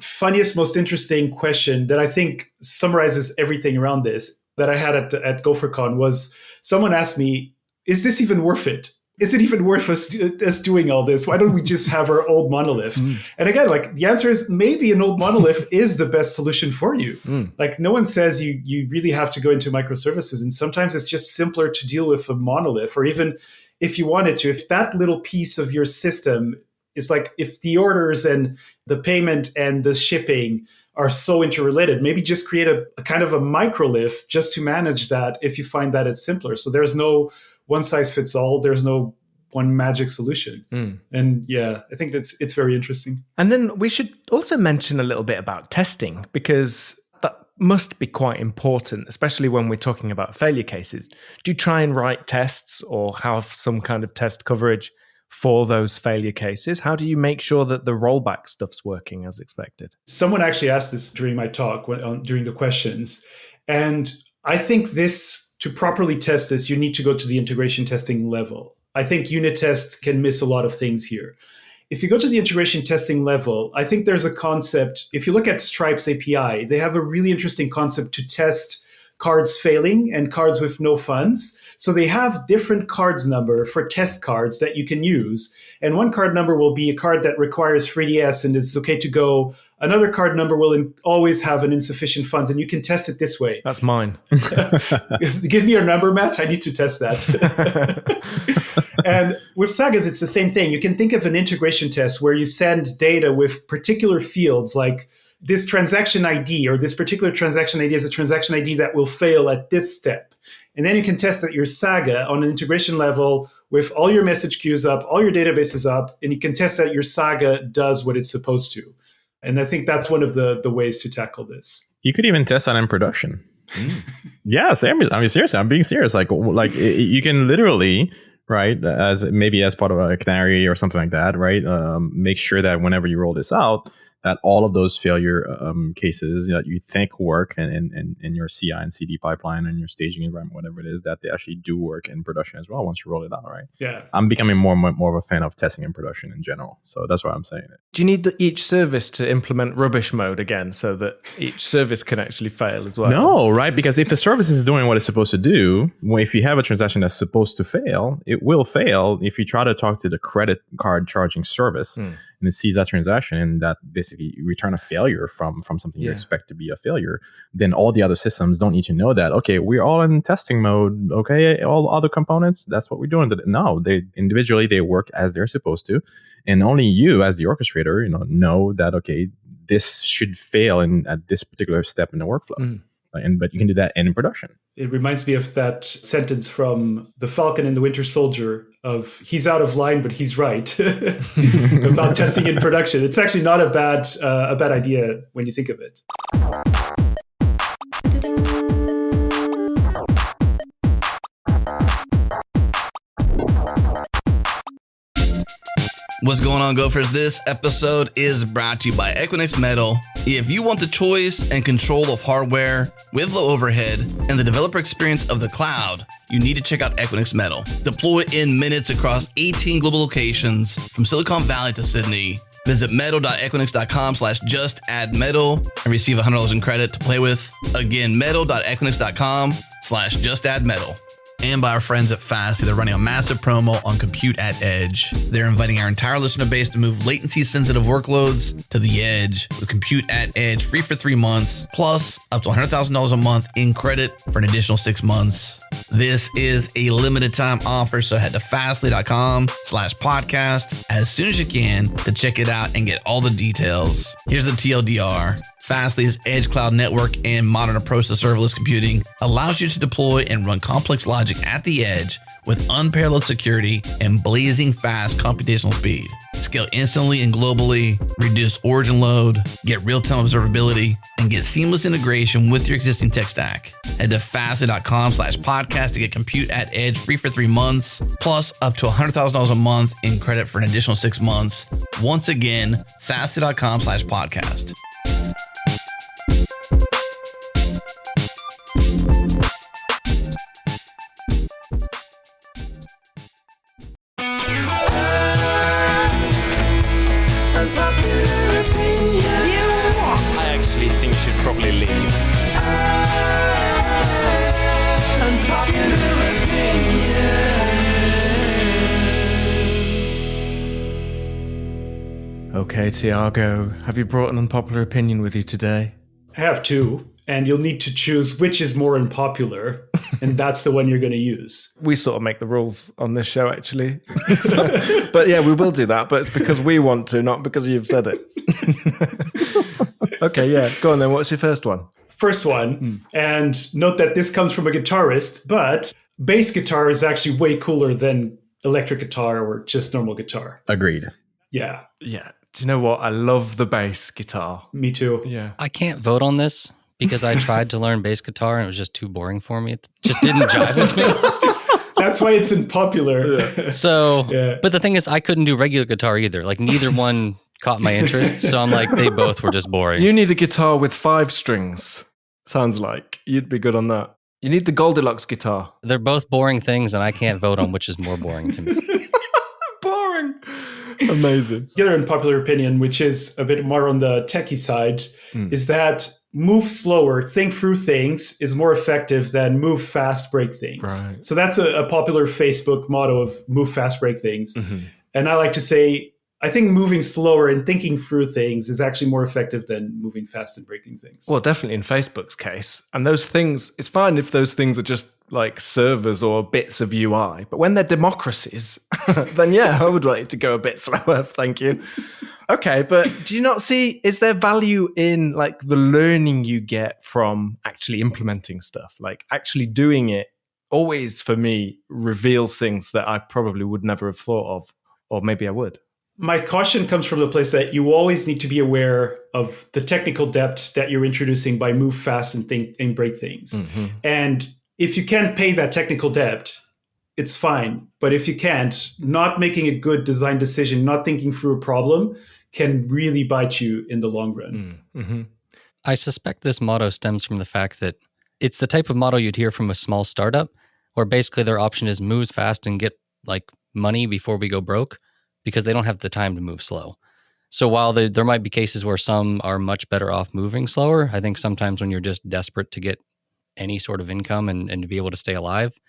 funniest, most interesting question that I think summarizes everything around this that I had at GopherCon was someone asked me, is this even worth it? Is it even worth us doing all this? Why don't we just have our old monolith? And again, like the answer is maybe an old monolith is the best solution for you. Like no one says you really have to go into microservices. And sometimes it's just simpler to deal with a monolith, or even if you wanted to, if that little piece of your system is like, if the orders and the payment and the shipping are so interrelated, maybe just create a kind of a microlith just to manage that if you find that it's simpler. So there's no one size fits all. There's no one magic solution. And yeah, I think it's very interesting. And then we should also mention a little bit about testing, because that must be quite important, especially when we're talking about failure cases. Do you try and write tests or have some kind of test coverage for those failure cases? How do you make sure that the rollback stuff's working as expected? Someone actually asked this during my talk, during the questions. And I think to properly test this, you need to go to the integration testing level. I think unit tests can miss a lot of things here. If you go to the integration testing level, I think there's a concept. If you look at Stripe's API, they have a really interesting concept to test cards failing and cards with no funds. So they have different cards number for test cards that you can use. And one card number will be a card that requires 3DS and is okay to go. Another card number will always have an insufficient funds, and you can test it this way. That's mine. Give me your number, Matt. I need to test that. And with sagas, it's the same thing. You can think of an integration test where you send data with particular fields, like this transaction ID or this particular transaction ID is a transaction ID that will fail at this step. And then you can test that your Saga on an integration level with all your message queues up, all your databases up, and you can test that your Saga does what it's supposed to. And I think that's one of the ways to tackle this. You could even test that in production. Yeah, I mean, seriously, I'm being serious. Like you can literally, right, as part of a canary or something like that, right, make sure that whenever you roll this out, that all of those failure cases that you think work in your CI and CD pipeline and your staging environment, whatever it is, that they actually do work in production as well once you roll it out, right? Yeah. I'm becoming more of a fan of testing in production in general. So that's why I'm saying it. Do you need each service to implement rubbish mode again so that each service can actually fail as well? No, right? Because if the service is doing what it's supposed to do, if you have a transaction that's supposed to fail, it will fail if you try to talk to the credit card charging service and it sees that transaction and that basically return a failure from something you expect to be a failure, then all the other systems don't need to know that, okay, we're all in testing mode, okay, all other components, that's what we're doing. No, they individually, they work as they're supposed to. And only you as the orchestrator, know that, okay, this should fail at this particular step in the workflow. But you can do that in production. It reminds me of that sentence from The Falcon and the Winter Soldier of he's out of line, but he's right about testing in production. It's actually not a bad idea when you think of it. What's going on, Gophers? This episode is brought to you by Equinix Metal. If you want the choice and control of hardware with low overhead and the developer experience of the cloud, you need to check out Equinix Metal. Deploy in minutes across 18 global locations from Silicon Valley to Sydney. Visit metal.equinix.com/justaddmetal and receive $100 in credit to play with. Again, metal.equinix.com/justaddmetal. And by our friends at Fastly, they're running a massive promo on Compute at Edge. They're inviting our entire listener base to move latency-sensitive workloads to the edge with Compute at Edge free for 3 months, plus up to $100,000 a month in credit for an additional 6 months. This is a limited time offer, so head to fastly.com/podcast as soon as you can to check it out and get all the details. Here's the TLDR. Fastly's Edge Cloud Network and modern approach to serverless computing allows you to deploy and run complex logic at the edge with unparalleled security and blazing fast computational speed. Scale instantly and globally, reduce origin load, get real-time observability, and get seamless integration with your existing tech stack. Head to fastly.com/podcast to get Compute at Edge free for 3 months, plus up to $100,000 a month in credit for an additional 6 months. Once again, fastly.com/podcast. I actually think you should probably leave. Okay, Tiago, have you brought an unpopular opinion with you today? I have two, and you'll need to choose which is more unpopular, and that's the one you're going to use. We sort of make the rules on this show, actually. But yeah, we will do that, but it's because we want to, not because you've said it. Okay, yeah, go on then. What's your first one? First one, and note that this comes from a guitarist, but bass guitar is actually way cooler than electric guitar or just normal guitar. Agreed. Yeah, Yeah. Do you know what? I love the bass guitar. me too. Yeah. I can't vote on this because I tried to learn bass guitar and it was just too boring for me. It just didn't jive with me. That's why it's unpopular. So, Yeah. but the thing is, I couldn't do regular guitar either. Like neither one caught my interest. So I'm like, they both were just boring. You need a guitar with 5 strings. Sounds like you'd be good on that. You need the Goldilocks guitar. They're both boring things, and I can't vote on which is more boring to me. Boring. Amazing. The other unpopular opinion, which is a bit more on the techie side, is that move slower, think through things is more effective than move fast, break things. Right. So that's a popular Facebook motto of move fast, break things. Mm-hmm. And I like to say, I think moving slower and thinking through things is actually more effective than moving fast and breaking things. Well, definitely in Facebook's case. And those things, it's fine if those things are just like servers or bits of UI. But when they're democracies, then yeah, I would like it to go a bit slower. Thank you. Okay, but do you not see, is there value in like the learning you get from actually implementing stuff? Like actually doing it always, for me, reveals things that I probably would never have thought of, or maybe I would. My caution comes from the place that you always need to be aware of the technical depth that you're introducing by move fast and think and break things. Mm-hmm. And if you can't pay that technical debt, it's fine. But if you can't, not making a good design decision, not thinking through a problem can really bite you in the long run. Mm-hmm. I suspect this motto stems from the fact that it's the type of motto you'd hear from a small startup where basically their option is move fast and get like money before we go broke, because they don't have the time to move slow. So while there might be cases where some are much better off moving slower, I think sometimes when you're just desperate to get any sort of income and to be able to stay alive,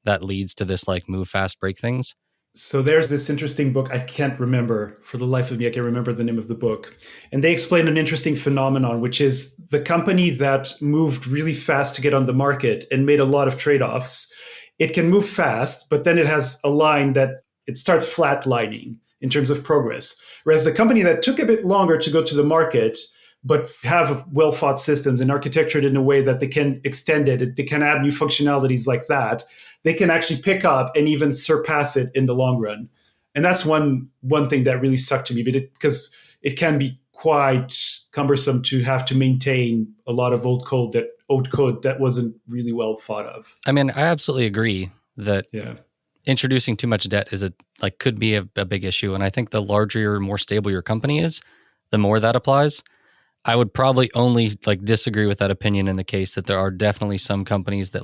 that leads to this like move fast, break things. So there's this interesting book. I can't remember for the life of me. I can't remember the name of the book. And they explain an interesting phenomenon, which is the company that moved really fast to get on the market and made a lot of trade-offs. It can move fast, but then it has a line that it starts flatlining in terms of progress. Whereas the company that took a bit longer to go to the market, but have well-thought systems and architectured in a way that they can extend it, they can add new functionalities like that, they can actually pick up and even surpass it in the long run. And that's one thing that really stuck to me, because it can be quite cumbersome to have to maintain a lot of old code that wasn't really well thought of. I mean, I absolutely agree that introducing too much debt could be a big issue. And I think the larger, more stable your company is, the more that applies. I would probably only disagree with that opinion in the case that there are definitely some companies that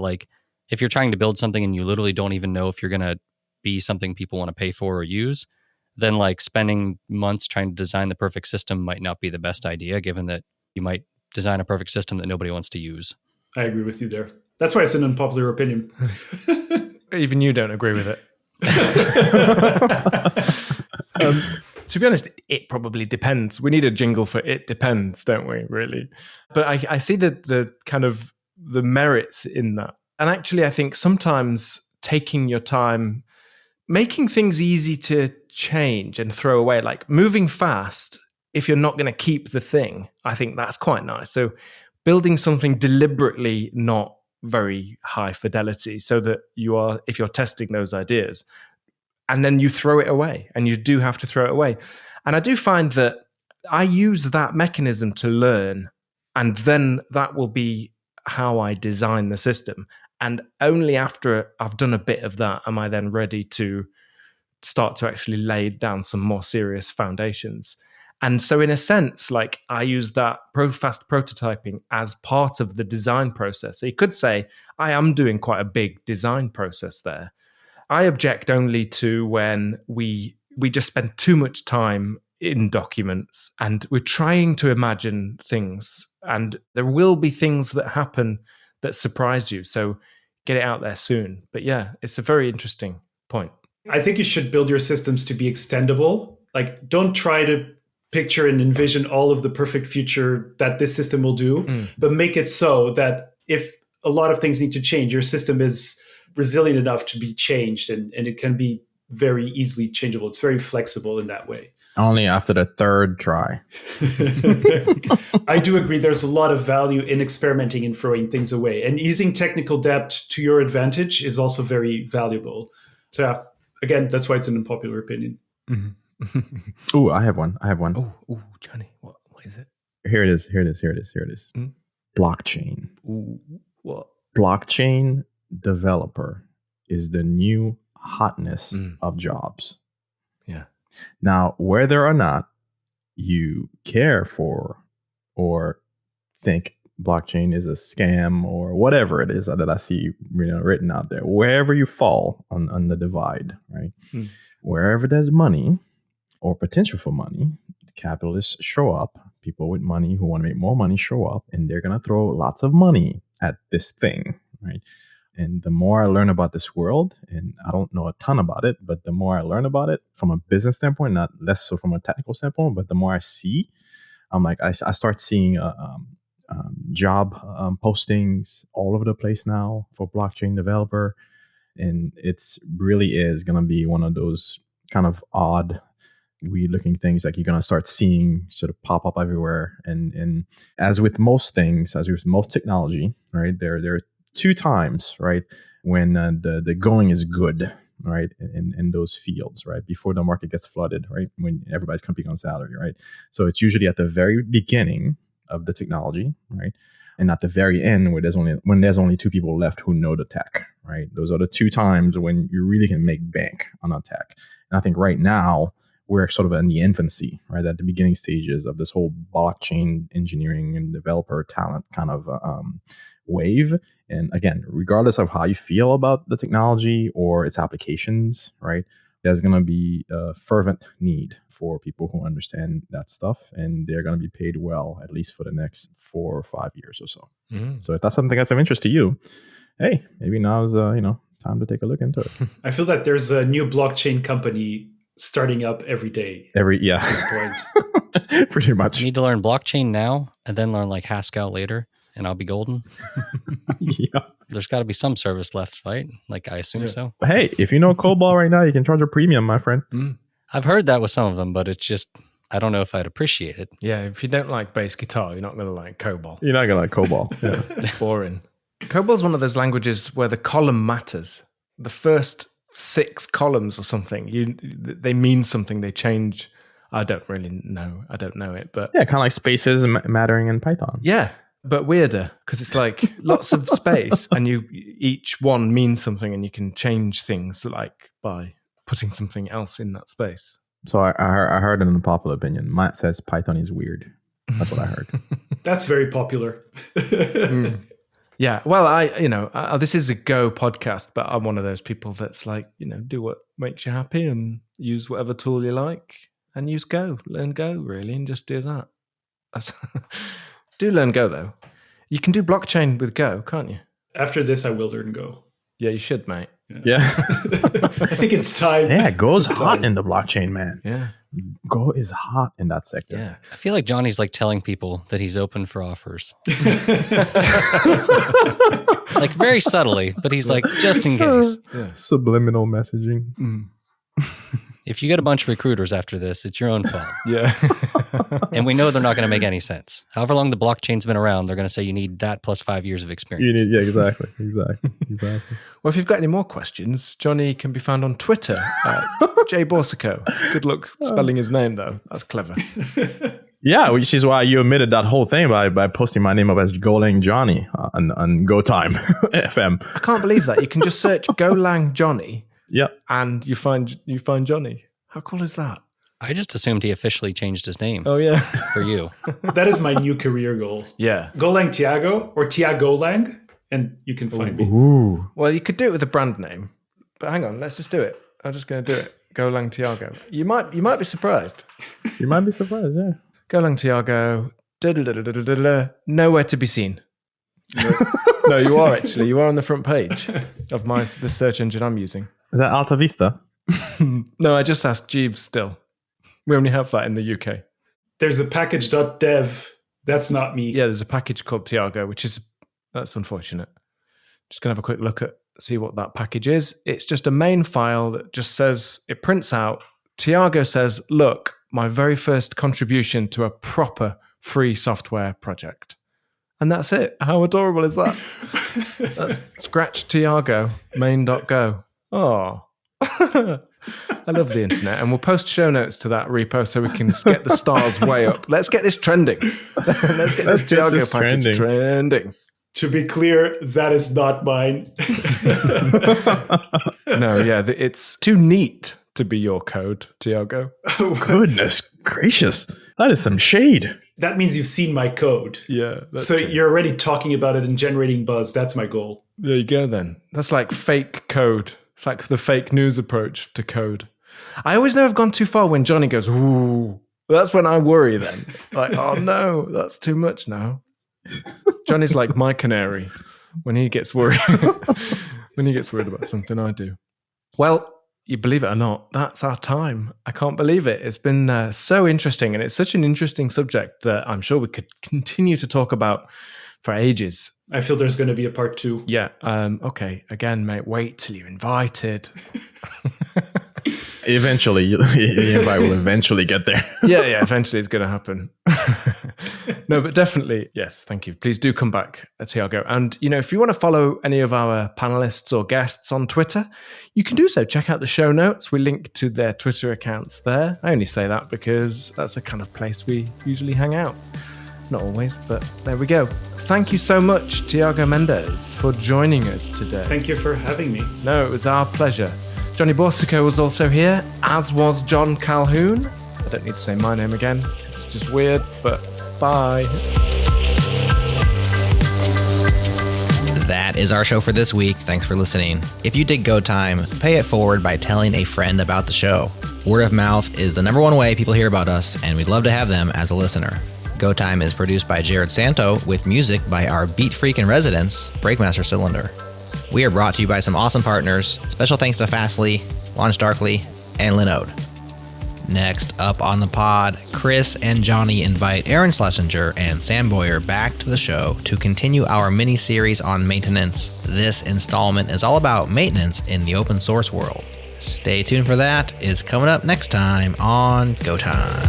if you're trying to build something and you literally don't even know if you're going to be something people want to pay for or use, then spending months trying to design the perfect system might not be the best idea, given that you might design a perfect system that nobody wants to use. I agree with you there. That's why it's an unpopular opinion. Even you don't agree with it. To be honest, it probably depends. We need a jingle for it depends, don't we, really? But I see the kind of the merits in that. And actually, I think sometimes taking your time, making things easy to change and throw away, like moving fast, if you're not going to keep the thing, I think that's quite nice. So building something deliberately not very high fidelity so that if you're testing those ideas, and then you throw it away, and you do have to throw it away. And I do find that I use that mechanism to learn, and then that will be how I design the system. And only after I've done a bit of that am I then ready to start to actually lay down some more serious foundations. And so in a sense, I use that fast prototyping as part of the design process. So you could say, I am doing quite a big design process there. I object only to when we just spend too much time in documents and we're trying to imagine things, and there will be things that happen that surprise you. So get it out there soon. But yeah, it's a very interesting point. I think you should build your systems to be extendable. Don't try to picture and envision all of the perfect future that this system will do, but make it so that if a lot of things need to change, your system is resilient enough to be changed, and it can be very easily changeable. It's very flexible in that way. Only after the third try. I do agree there's a lot of value in experimenting and throwing things away. And using technical debt to your advantage is also very valuable. So yeah, again, that's why it's an unpopular opinion. Ooh, I have one. Oh, Johnny, what is it? Here it is. Mm. Blockchain. Ooh, what? Blockchain developer is the new hotness of jobs. Yeah. Now, whether or not you care for or think blockchain is a scam or whatever it is that I see written out there, wherever you fall on the divide, right? Wherever there's money or potential for money, capitalists show up. People with money who want to make more money show up, and they're going to throw lots of money at this thing, right? And the more I learn about this world, and I don't know a ton about it, but the more I learn about it from a business standpoint, not less so from a technical standpoint, but the more I see, I'm like, I start seeing job postings all over the place now for blockchain developer. And it's really is going to be one of those kind of odd, weird looking things like you're going to start seeing sort of pop up everywhere. And as with most things, as with most technology, right, there are two times, right, when the going is good, right, in those fields, right, before the market gets flooded, right, when everybody's competing on salary, right. So it's usually at the very beginning of the technology, right, and at the very end where there's only two people left who know the tech, right. Those are the two times when you really can make bank on a tech. And I think right now we're sort of in the infancy, right, at the beginning stages of this whole blockchain engineering and developer talent kind of wave. And again, regardless of how you feel about the technology or its applications, right, there's going to be a fervent need for people who understand that stuff, and they're going to be paid well, at least for the next 4 or 5 years or so. So if that's something that's of interest to you, hey, maybe now's time to take a look into it. I feel that there's a new blockchain company starting up every day. At this point. Pretty much. You need to learn blockchain now and then learn like Haskell later, and I'll be golden. Yeah. There's got to be some service left, right? Like I assume so. Hey, if you know COBOL right now, you can charge a premium, my friend. I've heard that with some of them, but it's just, I don't know if I'd appreciate it. Yeah, if you don't like bass guitar, you're not going to like COBOL. You're not going to like COBOL. Yeah. Boring. COBOL's one of those languages where the column matters. The first 6 columns or something, they mean something, they change. I don't really know. I don't know it, but... Yeah, kind of like spaces mattering in Python. Yeah, but weirder, because it's like lots of space and each one means something and you can change things like by putting something else in that space. So I heard an unpopular opinion. Matt says Python is weird. That's what I heard. That's very popular. Yeah, well, this is a Go podcast, but I'm one of those people that's like, do what makes you happy and use whatever tool you like and use Go. Learn Go, really, and just do that. Do learn Go, though. You can do blockchain with Go, can't you? After this, I will learn Go. Yeah, you should, mate. Yeah. I think it's time. Yeah, Go's hot in the blockchain, man. Yeah. Go is hot in that sector. Yeah. I feel like Johnny's like telling people that he's open for offers. Like very subtly, but he's like, just in case. Yeah. Subliminal messaging. If you get a bunch of recruiters after this, it's your own fault. Yeah. And we know they're not going to make any sense. However long the blockchain's been around, they're going to say you need that plus 5 years of experience. Exactly. Well, if you've got any more questions, Johnny can be found on Twitter at jborsico. Good luck spelling his name, though. That's clever. Yeah, which is why you omitted that whole thing by posting my name up as Golang Johnny on GoTime FM. I can't believe that. You can just search Golang Johnny. Yep. And you find Johnny. How cool is that? I just assumed he officially changed his name. Oh, yeah. For you. That is my new career goal. Yeah. Golang Tiago or Tiago Lang, and you can find me. Ooh. Well, you could do it with a brand name. But hang on, let's just do it. I'm just going to do it. Golang Tiago. You might be surprised. You might be surprised, yeah. Golang Tiago. Nowhere to be seen. No, you are actually. You are on the front page of the search engine I'm using. Is that Alta Vista? No, I just asked Jeeves still. We only have that in the UK. There's a package.dev. That's not me. Yeah, there's a package called Tiago, that's unfortunate. Just going to have a quick look see what that package is. It's just a main file that just says, it prints out, Tiago says, look, my very first contribution to a proper free software project. And that's it. How adorable is that? That's Scratch Tiago, main.go. Oh. I love the internet. And we'll post show notes to that repo so we can get the stars way up. Let's get this trending. Let's get this Tiago package trending. To be clear, that is not mine. No, yeah, it's too neat to be your code, Tiago. Goodness gracious. That is some shade. That means you've seen my code. Yeah. So true. You're already talking about it and generating buzz. That's my goal. There you go then. That's like fake code. It's like the fake news approach to code. I always know I've gone too far when Johnny goes, ooh. That's when I worry then. Like, oh no, that's too much now. Johnny's like my canary when he gets worried. When he gets worried about something I do. Well, you believe it or not, that's our time. I can't believe it. It's been so interesting, and it's such an interesting subject that I'm sure we could continue to talk about for ages. I feel there's going to be a part 2. Yeah. Okay. Again, mate, wait till you're invited. Eventually, the invite will eventually get there. Yeah. Eventually it's going to happen. No, but definitely, yes, thank you. Please do come back, Tiago. And, if you want to follow any of our panelists or guests on Twitter, you can do so. Check out the show notes. We link to their Twitter accounts there. I only say that because that's the kind of place we usually hang out. Not always, but there we go. Thank you so much, Tiago Mendes, for joining us today. Thank you for having me. No, it was our pleasure. Johnny Borsico was also here, as was John Calhoun. I don't need to say my name again. It's just weird, but bye. That is our show for this week. Thanks for listening. If you dig Go Time, pay it forward by telling a friend about the show. Word of mouth is the number one way people hear about us, and we'd love to have them as a listener. Go Time is produced by Jared Santo with music by our beat freak in residence, Breakmaster Cylinder. We are brought to you by some awesome partners. Special thanks to Fastly, Launch Darkly, and Linode. Next up on the pod, Chris and Johnny invite Aaron Schlesinger and Sam Boyer back to the show to continue our mini-series on maintenance. This installment is all about maintenance in the open source world. Stay tuned for that. It's coming up next time on Go Time.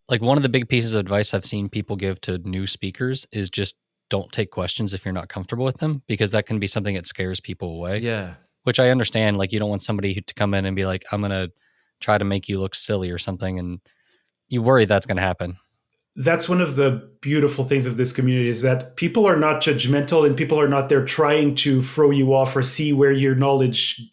Like one of the big pieces of advice I've seen people give to new speakers is just don't take questions if you're not comfortable with them, because that can be something that scares people away. Yeah. Which I understand. Like you don't want somebody to come in and be like, I'm going to try to make you look silly or something. And you worry that's going to happen. That's one of the beautiful things of this community is that people are not judgmental and people are not there trying to throw you off or see where your knowledge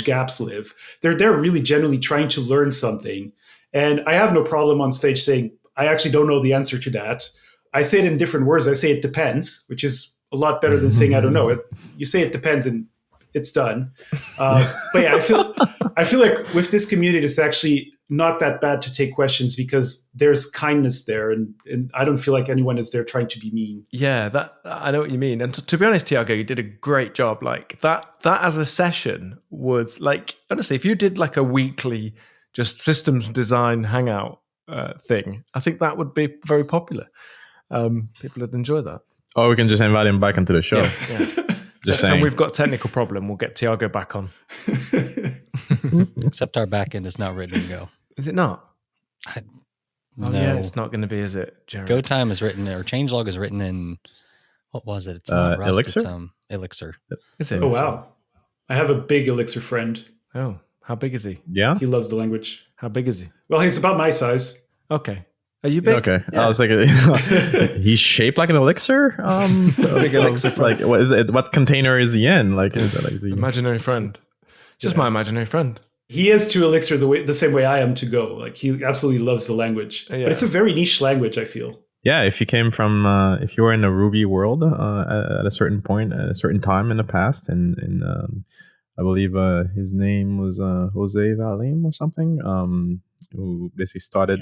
gaps live. They're there really genuinely trying to learn something. And I have no problem on stage saying, I actually don't know the answer to that. I say it in different words. I say it depends, which is a lot better than saying I don't know it. You say it depends and it's done. But yeah, I feel like with this community, it's actually not that bad to take questions because there's kindness there. And I don't feel like anyone is there trying to be mean. Yeah, that I know what you mean. And to be honest, Tiago, you did a great job. Like that as a session was like, honestly, if you did like a weekly just systems design hangout thing, I think that would be very popular. People would enjoy that. Or we can just invite him back into the show. Yeah. Just saying. saying. We've got a technical problem. We'll get Tiago back on. Except our backend is not ready to go. Is it not? No. Yeah, it's not going to be, is it, Jared? Go Time is written, or changelog is written in, what was it? It's not Rust, Elixir? It's Elixir. Is it? Oh, wow. I have a big Elixir friend. Oh, how big is he? Yeah? He loves the language. How big is he? Well, he's about my size. Okay. Are you big? Okay. Yeah. I was like, he's shaped like an elixir? Big elixir friend. Like, what is it? What container is he in? Like, is he... Imaginary friend. Just my imaginary friend. He is to Elixir the same way I am to Go. Like he absolutely loves the language. Yeah. But it's a very niche language, I feel. Yeah, if you came from, if you were in the Ruby world at a certain point, at a certain time in the past, and I believe his name was Jose Valim or something. who basically started.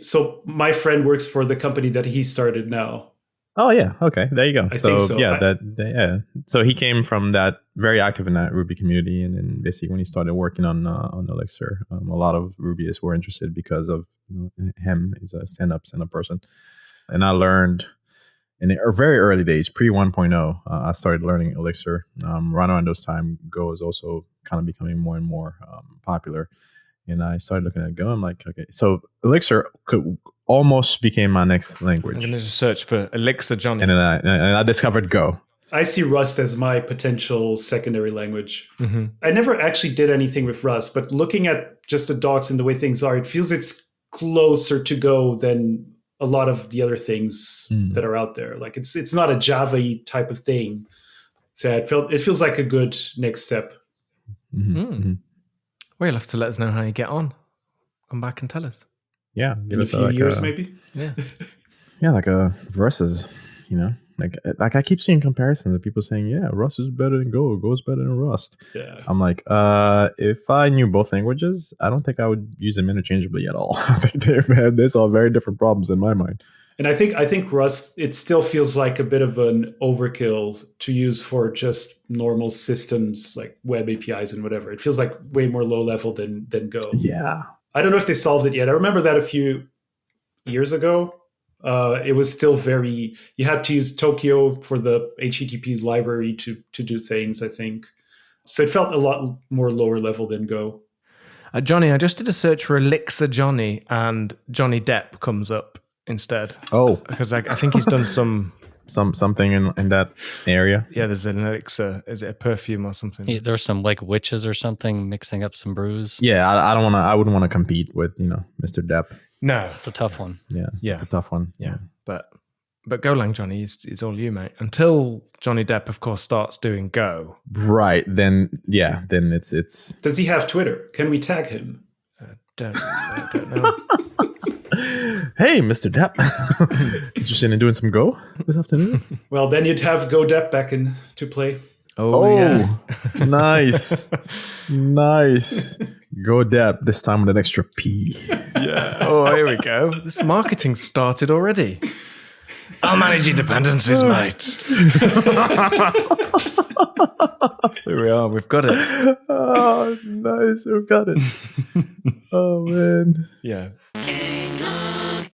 So my friend works for the company that he started now. Oh yeah, okay, there you go. I think so. Yeah. So he came from that, very active in that Ruby community, and then basically when he started working on Elixir, a lot of Rubyists were interested because of him. He's a stand-up person, and I learned in the very early days, pre 1.0. I started learning Elixir. Right around those time, Go was also kind of becoming more and more popular. And I started looking at Go. I'm like, okay, so Elixir almost became my next language. I'm going to just search for Elixir Johnny. And then I discovered Go. I see Rust as my potential secondary language. Mm-hmm. I never actually did anything with Rust, but looking at just the docs and the way things are, it feels it's closer to Go than a lot of the other things that are out there. Like it's not a Java-y type of thing. So it feels like a good next step. Mm-hmm. Mm-hmm. Well, you'll have to let us know how you get on. Come back and tell us. Yeah, in a few years, maybe. Yeah, yeah, like a versus, like I keep seeing comparisons of people saying, yeah, Rust is better than Go, Go is better than Rust. Yeah, I'm like, if I knew both languages, I don't think I would use them interchangeably at all. I think they solve very different problems in my mind. And I think Rust, it still feels like a bit of an overkill to use for just normal systems like web APIs and whatever. It feels like way more low level than Go. Yeah. I don't know if they solved it yet. I remember that a few years ago. It was still you had to use Tokyo for the HTTP library to do things, I think. So it felt a lot more lower level than Go. Johnny, I just did a search for Elixir Johnny and Johnny Depp comes up instead. Oh, because I think he's done something in that area. Yeah, there's an elixir. Is it a perfume or something? Yeah, there's some like witches or something mixing up some brews. Yeah, I wouldn't want to compete with Mr. Depp. No, it's a tough one. Yeah, it's a tough one. Yeah. But Golang Johnny is all you, mate. Until Johnny Depp, of course, starts doing Go. Right. Then it's. Does he have Twitter? Can we tag him? Don't know. Hey, Mr. Depp. Interested in doing some Go this afternoon? Well, then you'd have Go Depp back in to play. Oh yeah. Nice. Go Depp, this time with an extra P. Yeah. Oh, here we go. This marketing started already. I'll manage your dependencies, mate. Here we are. We've got it. Oh, nice. We've got it. Oh, man. Yeah.